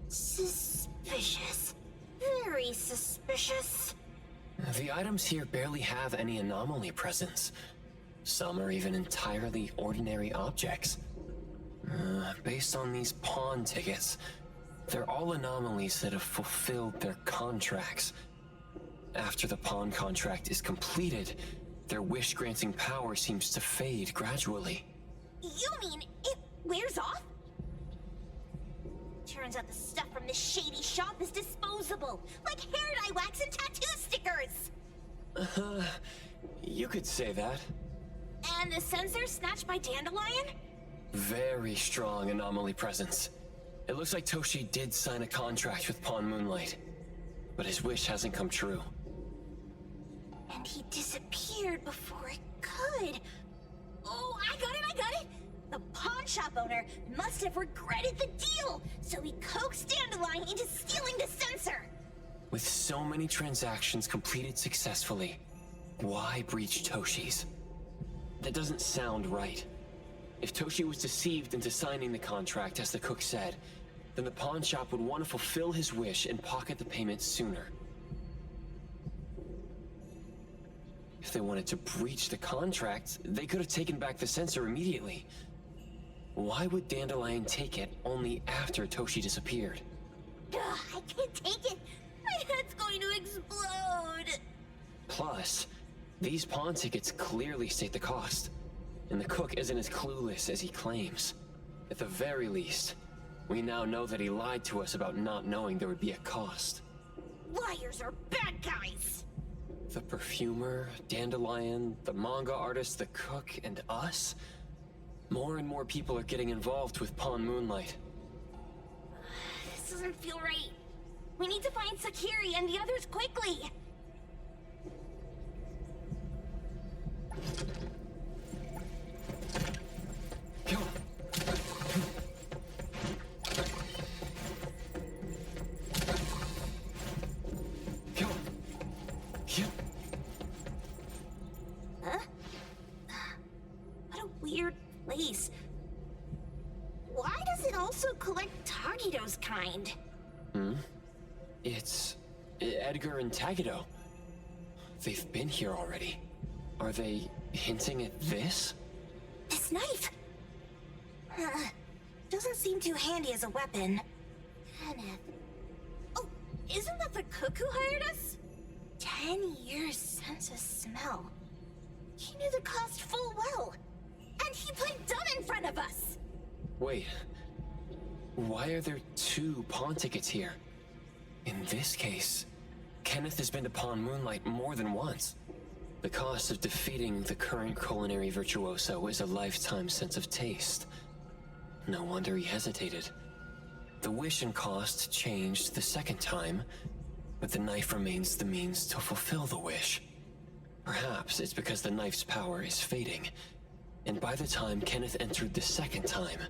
Speaker 2: Suspicious. Very suspicious.
Speaker 3: The items here barely have any anomaly presence. Some are even entirely ordinary objects. Based on these pawn tickets, they're all anomalies that have fulfilled their contracts. After the pawn contract is completed, their wish-granting power seems to fade gradually.
Speaker 2: You mean it wears off? Turns out the stuff from this shady shop is disposable, like hair dye wax and tattoo stickers!
Speaker 3: You could say that.
Speaker 2: And the sensor snatched by Dandelion?
Speaker 3: Very strong anomaly presence. It looks like Toshi did sign a contract with Pawn Moonlight, but his wish hasn't come true.
Speaker 2: And he disappeared before it could. Oh, I got it! The pawn shop owner must have regretted the deal, so he coaxed Dandelion into stealing the sensor.
Speaker 3: With so many transactions completed successfully, why breach Toshi's? That doesn't sound right. If Toshi was deceived into signing the contract, as the cook said, then the pawn shop would want to fulfill his wish and pocket the payment sooner. If they wanted to breach the contract, they could have taken back the sensor immediately. Why would Dandelion take it only after Toshi disappeared?
Speaker 2: I can't take it. My head's going to explode.
Speaker 3: Plus, these pawn tickets clearly state the cost, and the cook isn't as clueless as he claims. At the very least, we now know that he lied to us about not knowing there would be a cost.
Speaker 2: Liars are bad guys.
Speaker 3: The perfumer, Dandelion, the manga artist, the cook, and us? More and more people are getting involved with Pawn Moonlight.
Speaker 2: This doesn't feel right. We need to find Sakiri and the others quickly.
Speaker 3: Go. Go. Go.
Speaker 2: Huh? What a weird place. Why does it also collect Tagido's kind?
Speaker 3: It's Edgar and Tagido. They've been here already. Are they hinting at this?
Speaker 2: This knife! Doesn't seem too handy as a weapon. Kenneth. Oh, isn't that the cook who hired us? 10 years sense of smell. He knew the cost full well. And he put Dunn in front of us!
Speaker 3: Wait. Why are there two pawn tickets here? In this case, Kenneth has been to Pawn Moonlight more than once. The cost of defeating the current culinary virtuoso is a lifetime sense of taste. No wonder he hesitated. The wish and cost changed the second time, but the knife remains the means to fulfill the wish. Perhaps it's because the knife's power is fading, and by the time Kenneth entered the second time,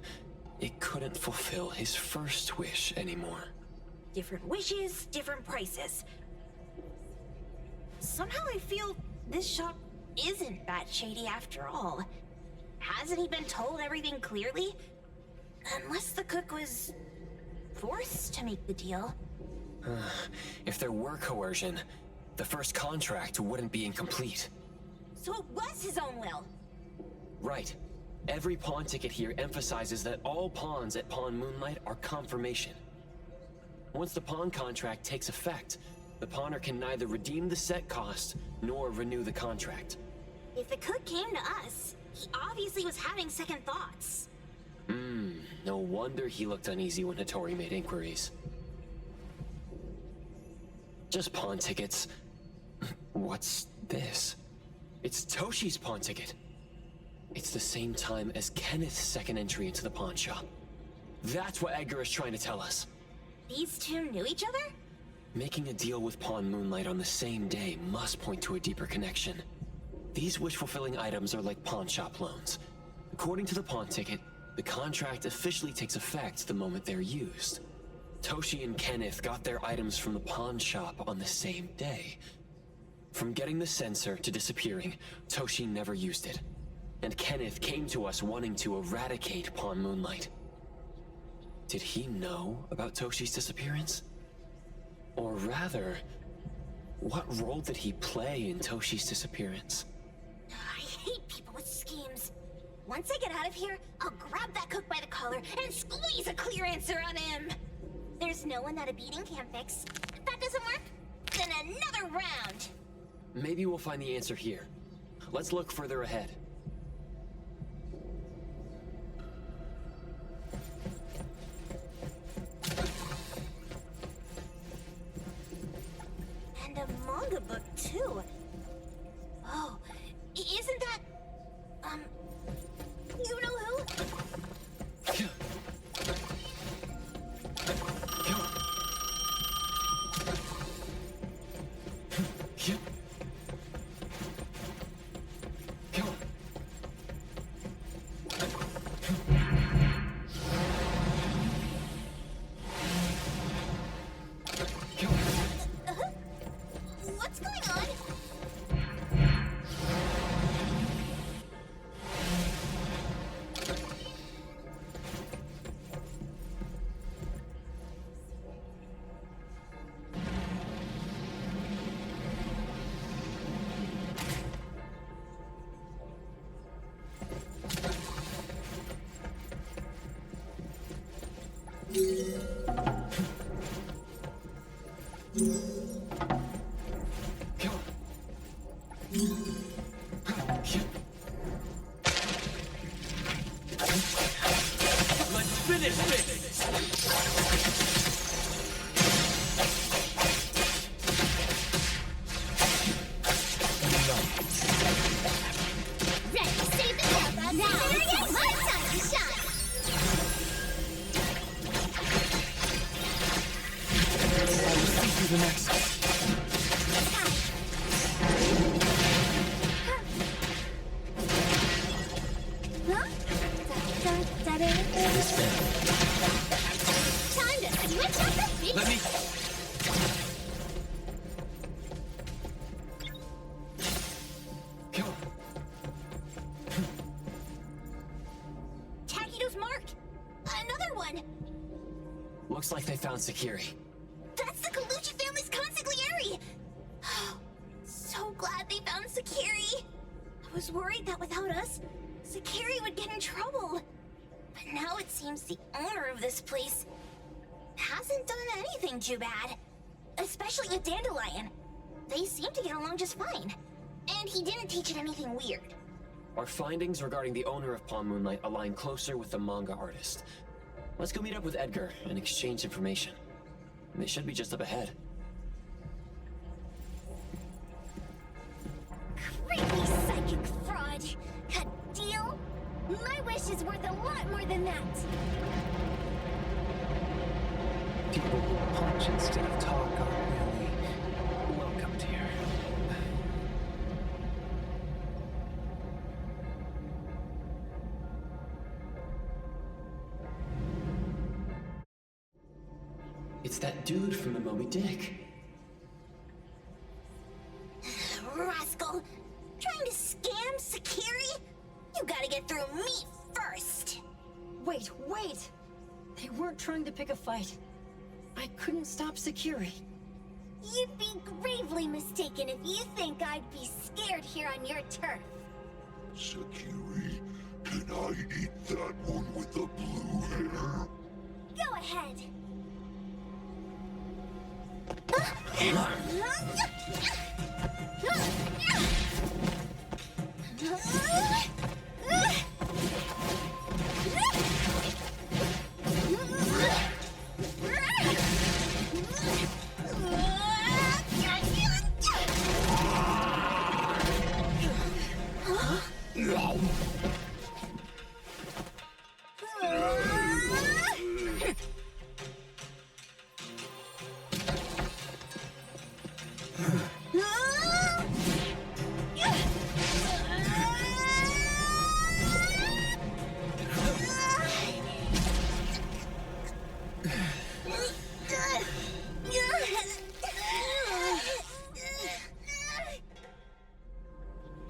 Speaker 3: it couldn't fulfill his first wish anymore.
Speaker 2: Different wishes, different prices. Somehow I feel this shop
Speaker 4: isn't that shady after all. Hasn't he been told everything clearly? Unless the cook was forced to make the deal.
Speaker 3: If there were coercion, the first contract wouldn't be incomplete.
Speaker 4: So it was his own will.
Speaker 3: Right. Every pawn ticket here emphasizes that all pawns at Pawn Moonlight are confirmation. Once the pawn contract takes effect, the pawner can neither redeem the set cost nor renew the contract.
Speaker 4: If the cook came to us, he obviously was having second thoughts.
Speaker 3: No wonder he looked uneasy when Hattori made inquiries. Just pawn tickets. What's this? It's Toshi's pawn ticket. It's the same time as Kenneth's second entry into the pawn shop. That's what Edgar is trying to tell us.
Speaker 4: These two knew each other?
Speaker 3: Making a deal with Pawn Moonlight on the same day must point to a deeper connection. These wish-fulfilling items are like pawn shop loans. According to the pawn ticket, the contract officially takes effect the moment they're used. Toshi and Kenneth got their items from the pawn shop on the same day. From getting the sensor to disappearing, Toshi never used it. And Kenneth came to us wanting to eradicate Pawn Moonlight. Did he know about Toshi's disappearance? Or rather, what role did he play in Toshi's disappearance?
Speaker 4: I hate people with schemes. Once I get out of here, I'll grab that cook by the collar and squeeze a clear answer on him. There's no one that a beating can't fix. If that doesn't work, then another round.
Speaker 3: Maybe we'll find the answer here. Let's look further ahead.
Speaker 4: And a manga book, too. Oh, isn't that... you know who? What's going on?
Speaker 3: Let's finish this!
Speaker 2: Ready, save the camera now! It's my time to shine!
Speaker 11: I will see through the next.
Speaker 2: Time to switch up the beat!
Speaker 3: Let me...
Speaker 4: Takido's marked! Another one!
Speaker 3: Looks like they found Sakiri.
Speaker 4: That's the Colucci family's consigliere! So glad they found Sakiri! I was worried that without us, Sakiri would get in trouble. But now it seems the owner of this place hasn't done anything too bad. Especially with Dandelion. They seem to get along just fine. And he didn't teach it anything weird.
Speaker 3: Our findings regarding the owner of Pawn Moonlight align closer with the manga artist. Let's go meet up with Edgar and exchange information. They should be just up ahead.
Speaker 2: Creepy psychic fraud! A deal? My wish is worth a lot more than that!
Speaker 11: People who punch instead of talk are really welcomed here.
Speaker 3: It's that dude from the Moby Dick.
Speaker 4: Rascal! Trying to
Speaker 6: weren't trying to pick a fight. I couldn't stop Sakuri.
Speaker 2: You'd be gravely mistaken if you think I'd be scared here on your turf.
Speaker 12: Sakuri, can I eat that one with the blue hair?
Speaker 2: Go ahead.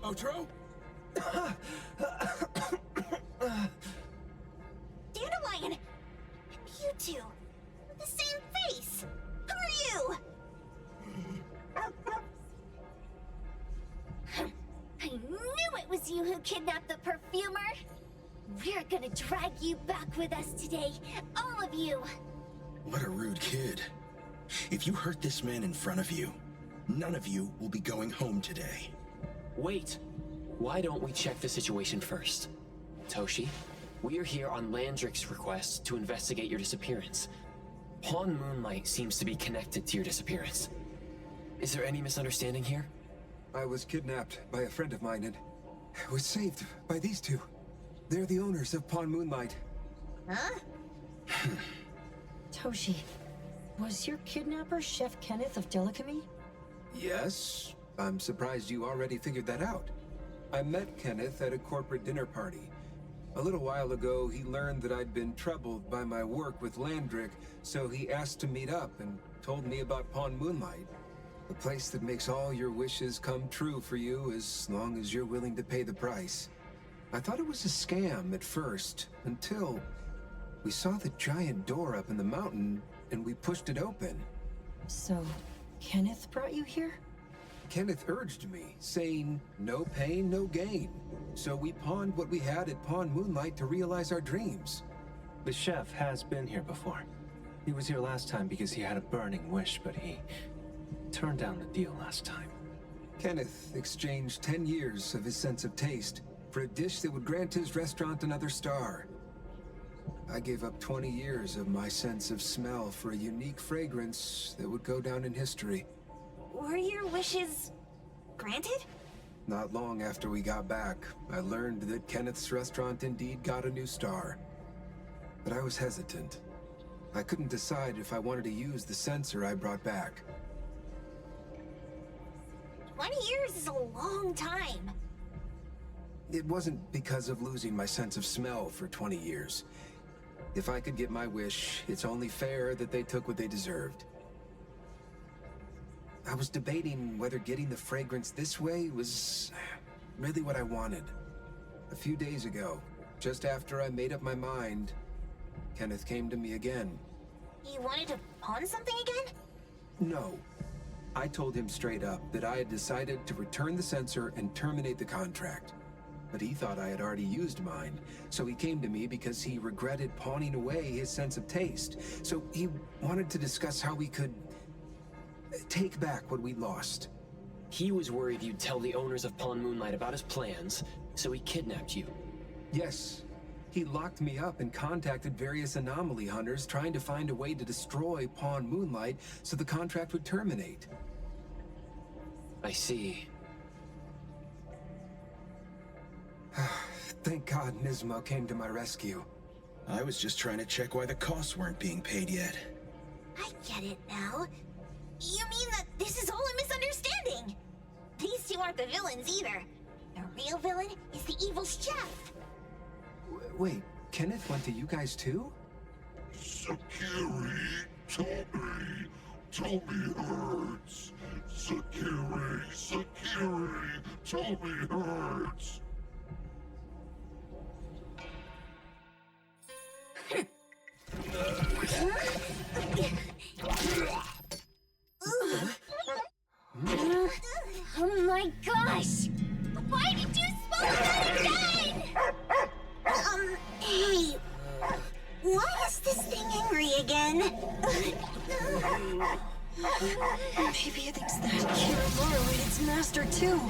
Speaker 10: Outro?
Speaker 2: Dandelion! And you two! With the same face! Who are you? I knew it was you who kidnapped the perfumer! We're gonna drag you back with us today, all of you!
Speaker 14: What a rude kid. If you hurt this man in front of you, none of you will be going home today.
Speaker 3: Wait! Why don't we check the situation first? Toshi, we are here on Landrick's request to investigate your disappearance. Pawn Moonlight seems to be connected to your disappearance. Is there any misunderstanding here?
Speaker 15: I was kidnapped by a friend of mine and was saved by these two. They're the owners of Pawn Moonlight.
Speaker 2: Huh?
Speaker 6: Toshi, was your kidnapper Chef Kenneth of Delicamy?
Speaker 15: Yes, I'm surprised you already figured that out. I met Kenneth at a corporate dinner party. A little while ago, he learned that I'd been troubled by my work with Landrick, so he asked to meet up and told me about Pawn Moonlight. The place that makes all your wishes come true for you as long as you're willing to pay the price. I thought it was a scam at first, until we saw the giant door up in the mountain and we pushed it open.
Speaker 6: So, Kenneth brought you here?
Speaker 15: Kenneth urged me, saying, no pain, no gain. So we pawned what we had at Pawn Moonlight to realize our dreams.
Speaker 11: The chef has been here before. He was here last time because he had a burning wish, but he turned down the deal last time.
Speaker 15: Kenneth exchanged 10 years of his sense of taste for a dish that would grant his restaurant another star. I gave up 20 years of my sense of smell for a unique fragrance that would go down in history.
Speaker 2: Were your wishes granted?
Speaker 15: Not long after we got back, I learned that Kenneth's restaurant indeed got a new star. But I was hesitant. I couldn't decide if I wanted to use the sensor I brought back.
Speaker 2: 20 years is a long time.
Speaker 15: It wasn't because of losing my sense of smell for 20 years. If I could get my wish, it's only fair that they took what they deserved. I was debating whether getting the fragrance this way was really what I wanted. A few days ago, just after I made up my mind, Kenneth came to me again.
Speaker 2: You wanted to pawn something again?
Speaker 15: No. I told him straight up that I had decided to return the sensor and terminate the contract. But he thought I had already used mine, so he came to me because he regretted pawning away his sense of taste. So he wanted to discuss how we could take back what we lost.
Speaker 3: He was worried you'd tell the owners of Pawn Moonlight about his plans, so he kidnapped you.
Speaker 15: Yes. He locked me up and contacted various anomaly hunters trying to find a way to destroy Pawn Moonlight so the contract would terminate.
Speaker 3: I see.
Speaker 15: Thank God Nismo came to my rescue.
Speaker 14: I was just trying to check why the costs weren't being paid yet.
Speaker 2: I get it now. You mean that this is all a misunderstanding? These two aren't the villains either. The real villain is the evil chef.
Speaker 15: Wait, Kenneth went to you guys too?
Speaker 12: Sakuri, Toby hurts. Sakuri, Toby hurts.
Speaker 2: my gosh! Why did you spoil that again? Hey. Why is this thing angry again?
Speaker 6: Maybe it thinks that Kiramura ate its master too.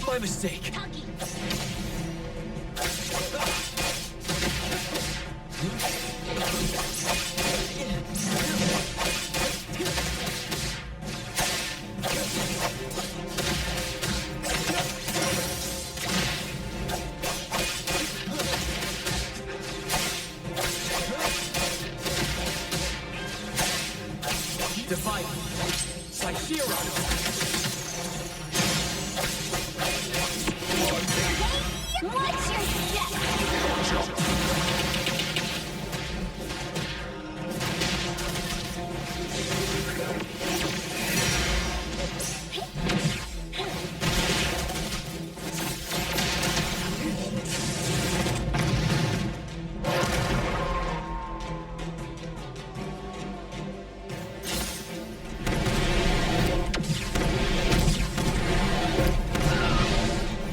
Speaker 3: My mistake. Divide. Saishira.
Speaker 2: Watch your step!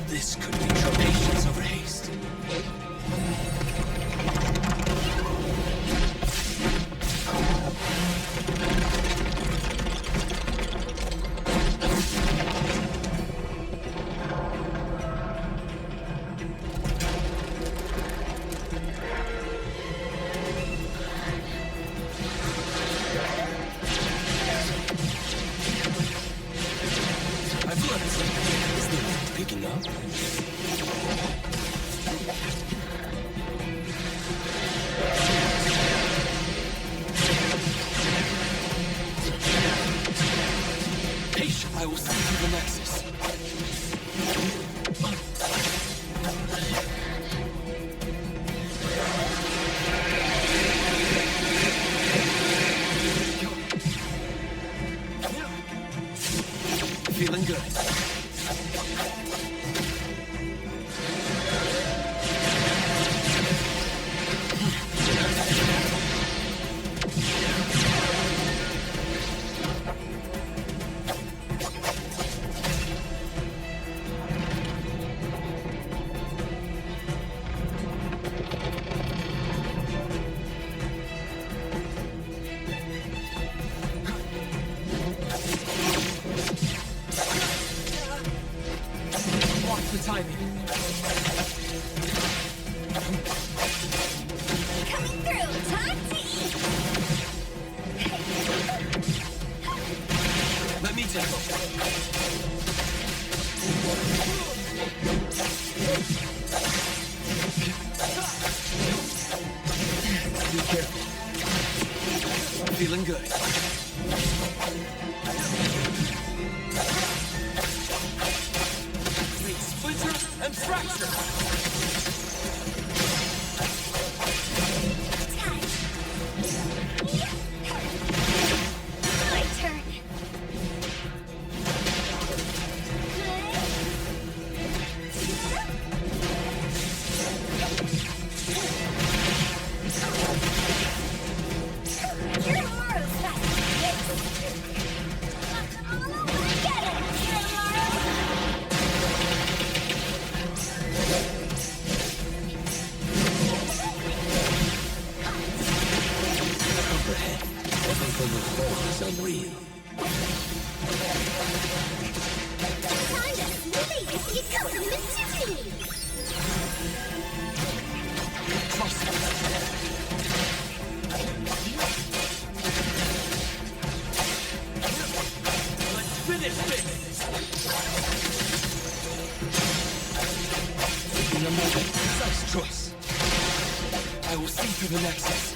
Speaker 3: This could be your patience over haste. I've learned something. Is the wind picking up? Patient, I will see through the Nexus. Feeling good. Watch the timing.
Speaker 2: Coming through! Time to eat!
Speaker 3: Let me take over. Be careful. Feeling good. Great splinter and fracture. a more than precise choice. I will see through the Nexus.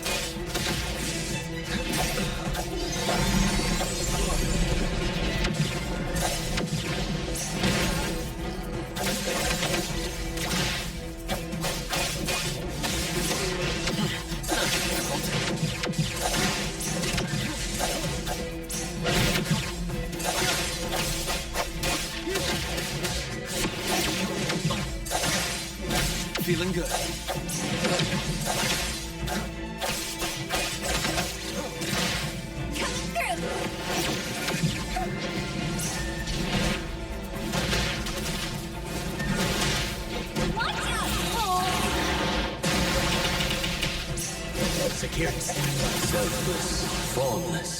Speaker 3: Feeling good.
Speaker 2: Coming through! Watch out!
Speaker 1: Secure. Selfless, formless.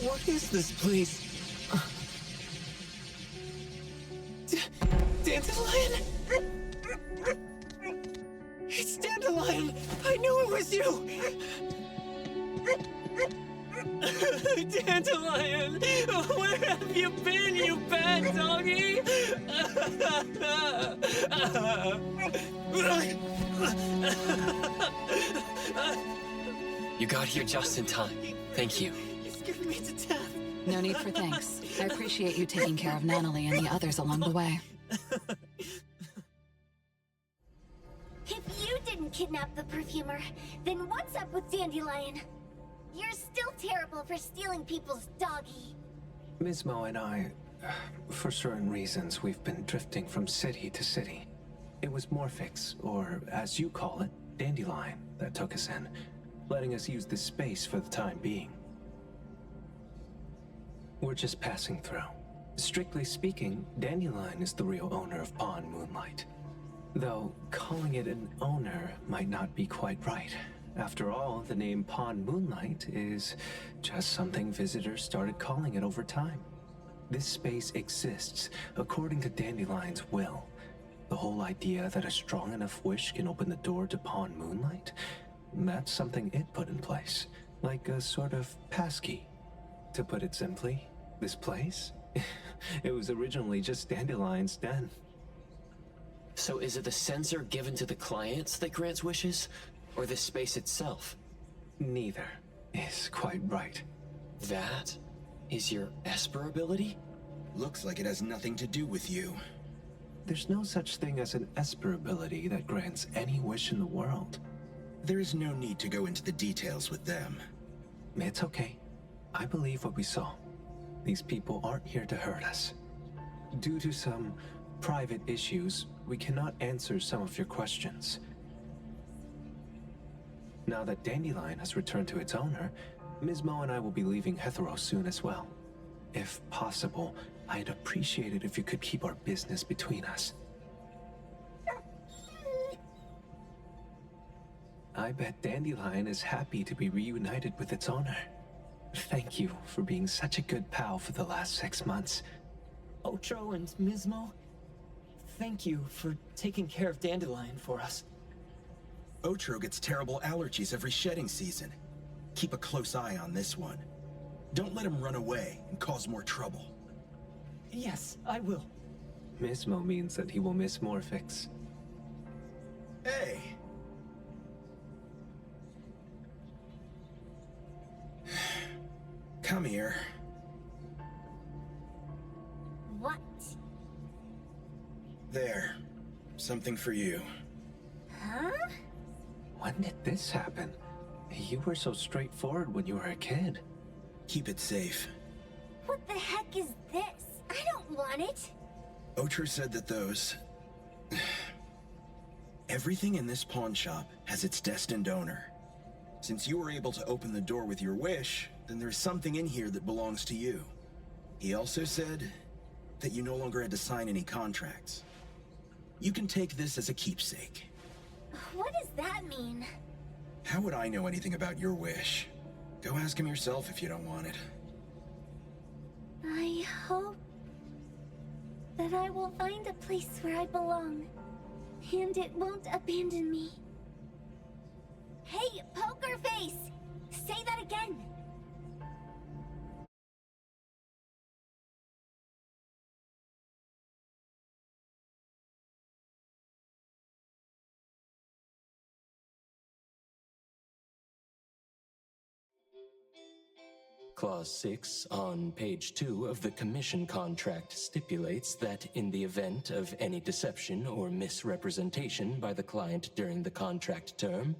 Speaker 11: What is this place? Dandelion? It's Dandelion! I knew it was you! Dandelion! Where have you been, you bad doggy?
Speaker 3: You got here just in time. Thank you.
Speaker 11: You scared me to death.
Speaker 9: No need for thanks. I appreciate you taking care of Natalie and the others along the way.
Speaker 2: If you didn't kidnap the perfumer, then what's up with Dandelion? You're still terrible for stealing people's doggy.
Speaker 15: Mismo and I, for certain reasons, we've been drifting from city to city. It was Morphix, or as you call it, Dandelion, that took us in, letting us use this space for the time being. We're just passing through. Strictly speaking, Dandelion is the real owner of Pawn Moonlight. Though, calling it an owner might not be quite right. After all, the name Pawn Moonlight is just something visitors started calling it over time. This space exists according to Dandelion's will. The whole idea that a strong enough wish can open the door to Pawn Moonlight? That's something it put in place, like a sort of passkey. To put it simply, this place? It was originally just Dandelion's den.
Speaker 3: So is it the sensor given to the clients that grants wishes, or the space itself?
Speaker 15: Neither is quite right.
Speaker 3: That is your Esper ability?
Speaker 14: Looks like it has nothing to do with you.
Speaker 15: There's no such thing as an Esper ability that grants any wish in the world.
Speaker 14: There is no need to go into the details with them.
Speaker 15: It's okay. I believe what we saw. These people aren't here to hurt us. Due to some private issues, we cannot answer some of your questions. Now that Dandelion has returned to its owner, Mismo and I will be leaving Hetheros soon as well. If possible, I'd appreciate it if you could keep our business between us. I bet Dandelion is happy to be reunited with its owner. Thank you for being such a good pal for the last 6 months.
Speaker 11: Ocho and Mismo, thank you for taking care of Dandelion for us.
Speaker 14: Otro gets terrible allergies every shedding season. Keep a close eye on this one. Don't let him run away and cause more trouble.
Speaker 11: Yes, I will.
Speaker 15: Mismo means that he will miss Morphix.
Speaker 14: Hey! Come here.
Speaker 2: What?
Speaker 14: There. Something for you.
Speaker 2: Huh?
Speaker 15: When did this happen? You were so straightforward when you were a kid.
Speaker 14: Keep it safe.
Speaker 2: What the heck is this? I don't want it.
Speaker 14: Otro said that those... Everything in this pawn shop has its destined owner. Since you were able to open the door with your wish, then there's something in here that belongs to you. He also said that you no longer had to sign any contracts. You can take this as a keepsake.
Speaker 2: What does that mean?
Speaker 14: How would I know anything about your wish? Go ask him yourself if you don't want it.
Speaker 2: I hope that I will find a place where I belong, and it won't abandon me. Hey, Poker Face! Say that again!
Speaker 1: Clause 6 on page 2 of the commission contract stipulates that in the event of any deception or misrepresentation by the client during the contract term,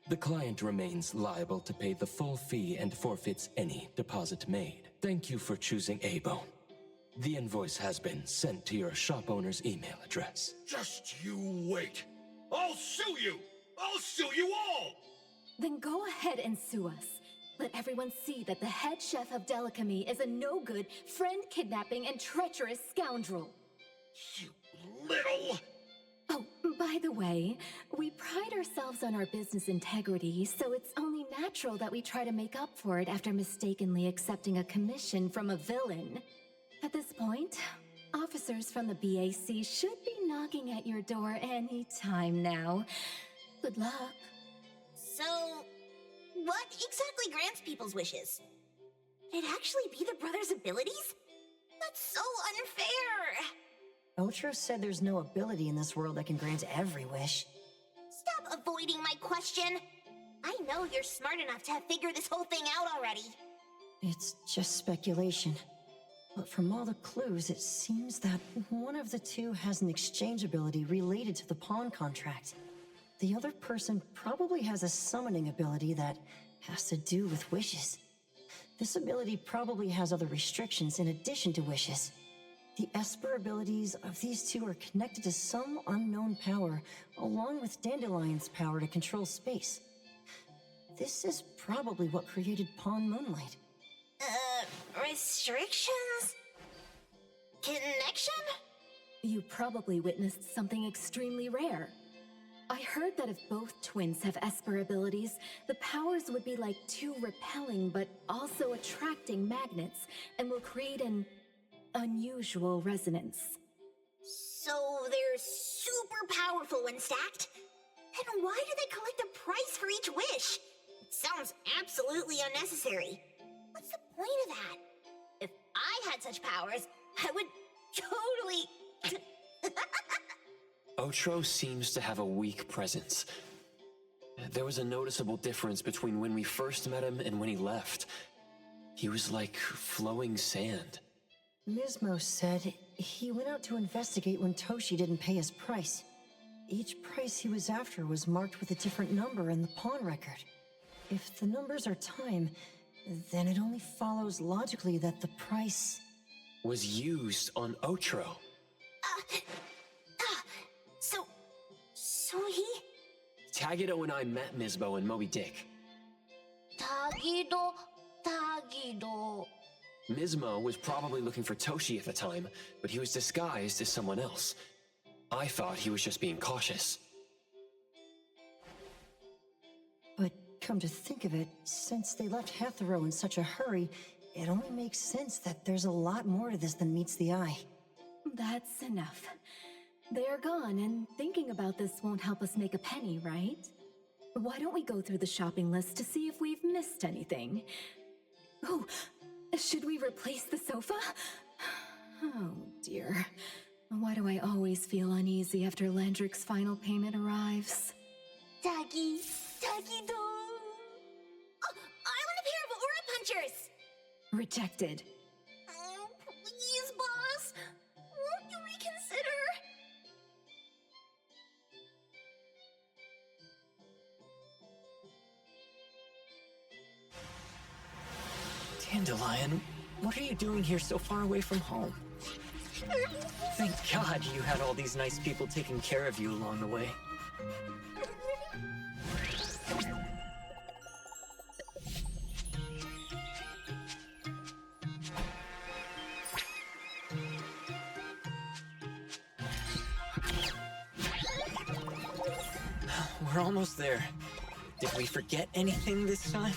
Speaker 1: the client remains liable to pay the full fee and forfeits any deposit made. Thank you for choosing A-Bone. The invoice has been sent to your shop owner's email address.
Speaker 5: Just you wait. I'll sue you! I'll sue you all!
Speaker 8: Then go ahead and sue us. Let everyone see that the head chef of Delicamy is a no-good, friend-kidnapping, and treacherous scoundrel.
Speaker 5: You little...
Speaker 8: Oh, by the way, we pride ourselves on our business integrity, so it's only natural that we try to make up for it after mistakenly accepting a commission from a villain. At this point, officers from the BAC should be knocking at your door any time now. Good luck.
Speaker 4: So, what exactly grants people's wishes? Could it actually be the brothers' abilities? That's so unfair!
Speaker 6: Otro said there's no ability in this world that can grant every wish.
Speaker 4: Stop avoiding my question! I know you're smart enough to have figured this whole thing out already.
Speaker 6: It's just speculation. But from all the clues, it seems that one of the two has an exchange ability related to the pawn contract. The other person probably has a summoning ability that has to do with wishes. This ability probably has other restrictions in addition to wishes. The Esper abilities of these two are connected to some unknown power, along with Dandelion's power to control space. This is probably what created Pawn Moonlight.
Speaker 4: Restrictions? Connection?
Speaker 8: You probably witnessed something extremely rare. I heard that if both twins have Esper abilities, the powers would be like two repelling but also attracting magnets and will create an unusual resonance.
Speaker 4: So they're super powerful when stacked? Then why do they collect a price for each wish? It sounds absolutely unnecessary. What's the point of that? If I had such powers, I would totally...
Speaker 3: Otro seems to have a weak presence. There was a noticeable difference between when we first met him and when he left. He was like flowing sand.
Speaker 6: Mismo said he went out to investigate when Toshi didn't pay his price. Each price he was after was marked with a different number in the pawn record. If the numbers are time, then it only follows logically that the price...
Speaker 3: was used on Otro.
Speaker 4: So he...
Speaker 3: Tagido and I met Mismo and Moby Dick.
Speaker 4: Tagido...
Speaker 3: Mismo was probably looking for Toshi at the time, but he was disguised as someone else. I thought he was just being cautious.
Speaker 6: But come to think of it, since they left Hethero in such a hurry, it only makes sense that there's a lot more to this than meets the eye.
Speaker 8: That's enough. They're gone, and thinking about this won't help us make a penny, right? Why don't we go through the shopping list to see if we've missed anything? Oh, should we replace the sofa? Oh, dear. Why do I always feel uneasy after Landrick's final payment arrives?
Speaker 4: Tagido! Oh, I want a pair of aura punchers!
Speaker 8: Rejected.
Speaker 4: Oh, please, boss! Won't you reconsider?
Speaker 11: Dandelion, what are you doing here so far away from home? Thank God you had all these nice people taking care of you along the way. We're almost there. Did we forget anything this time?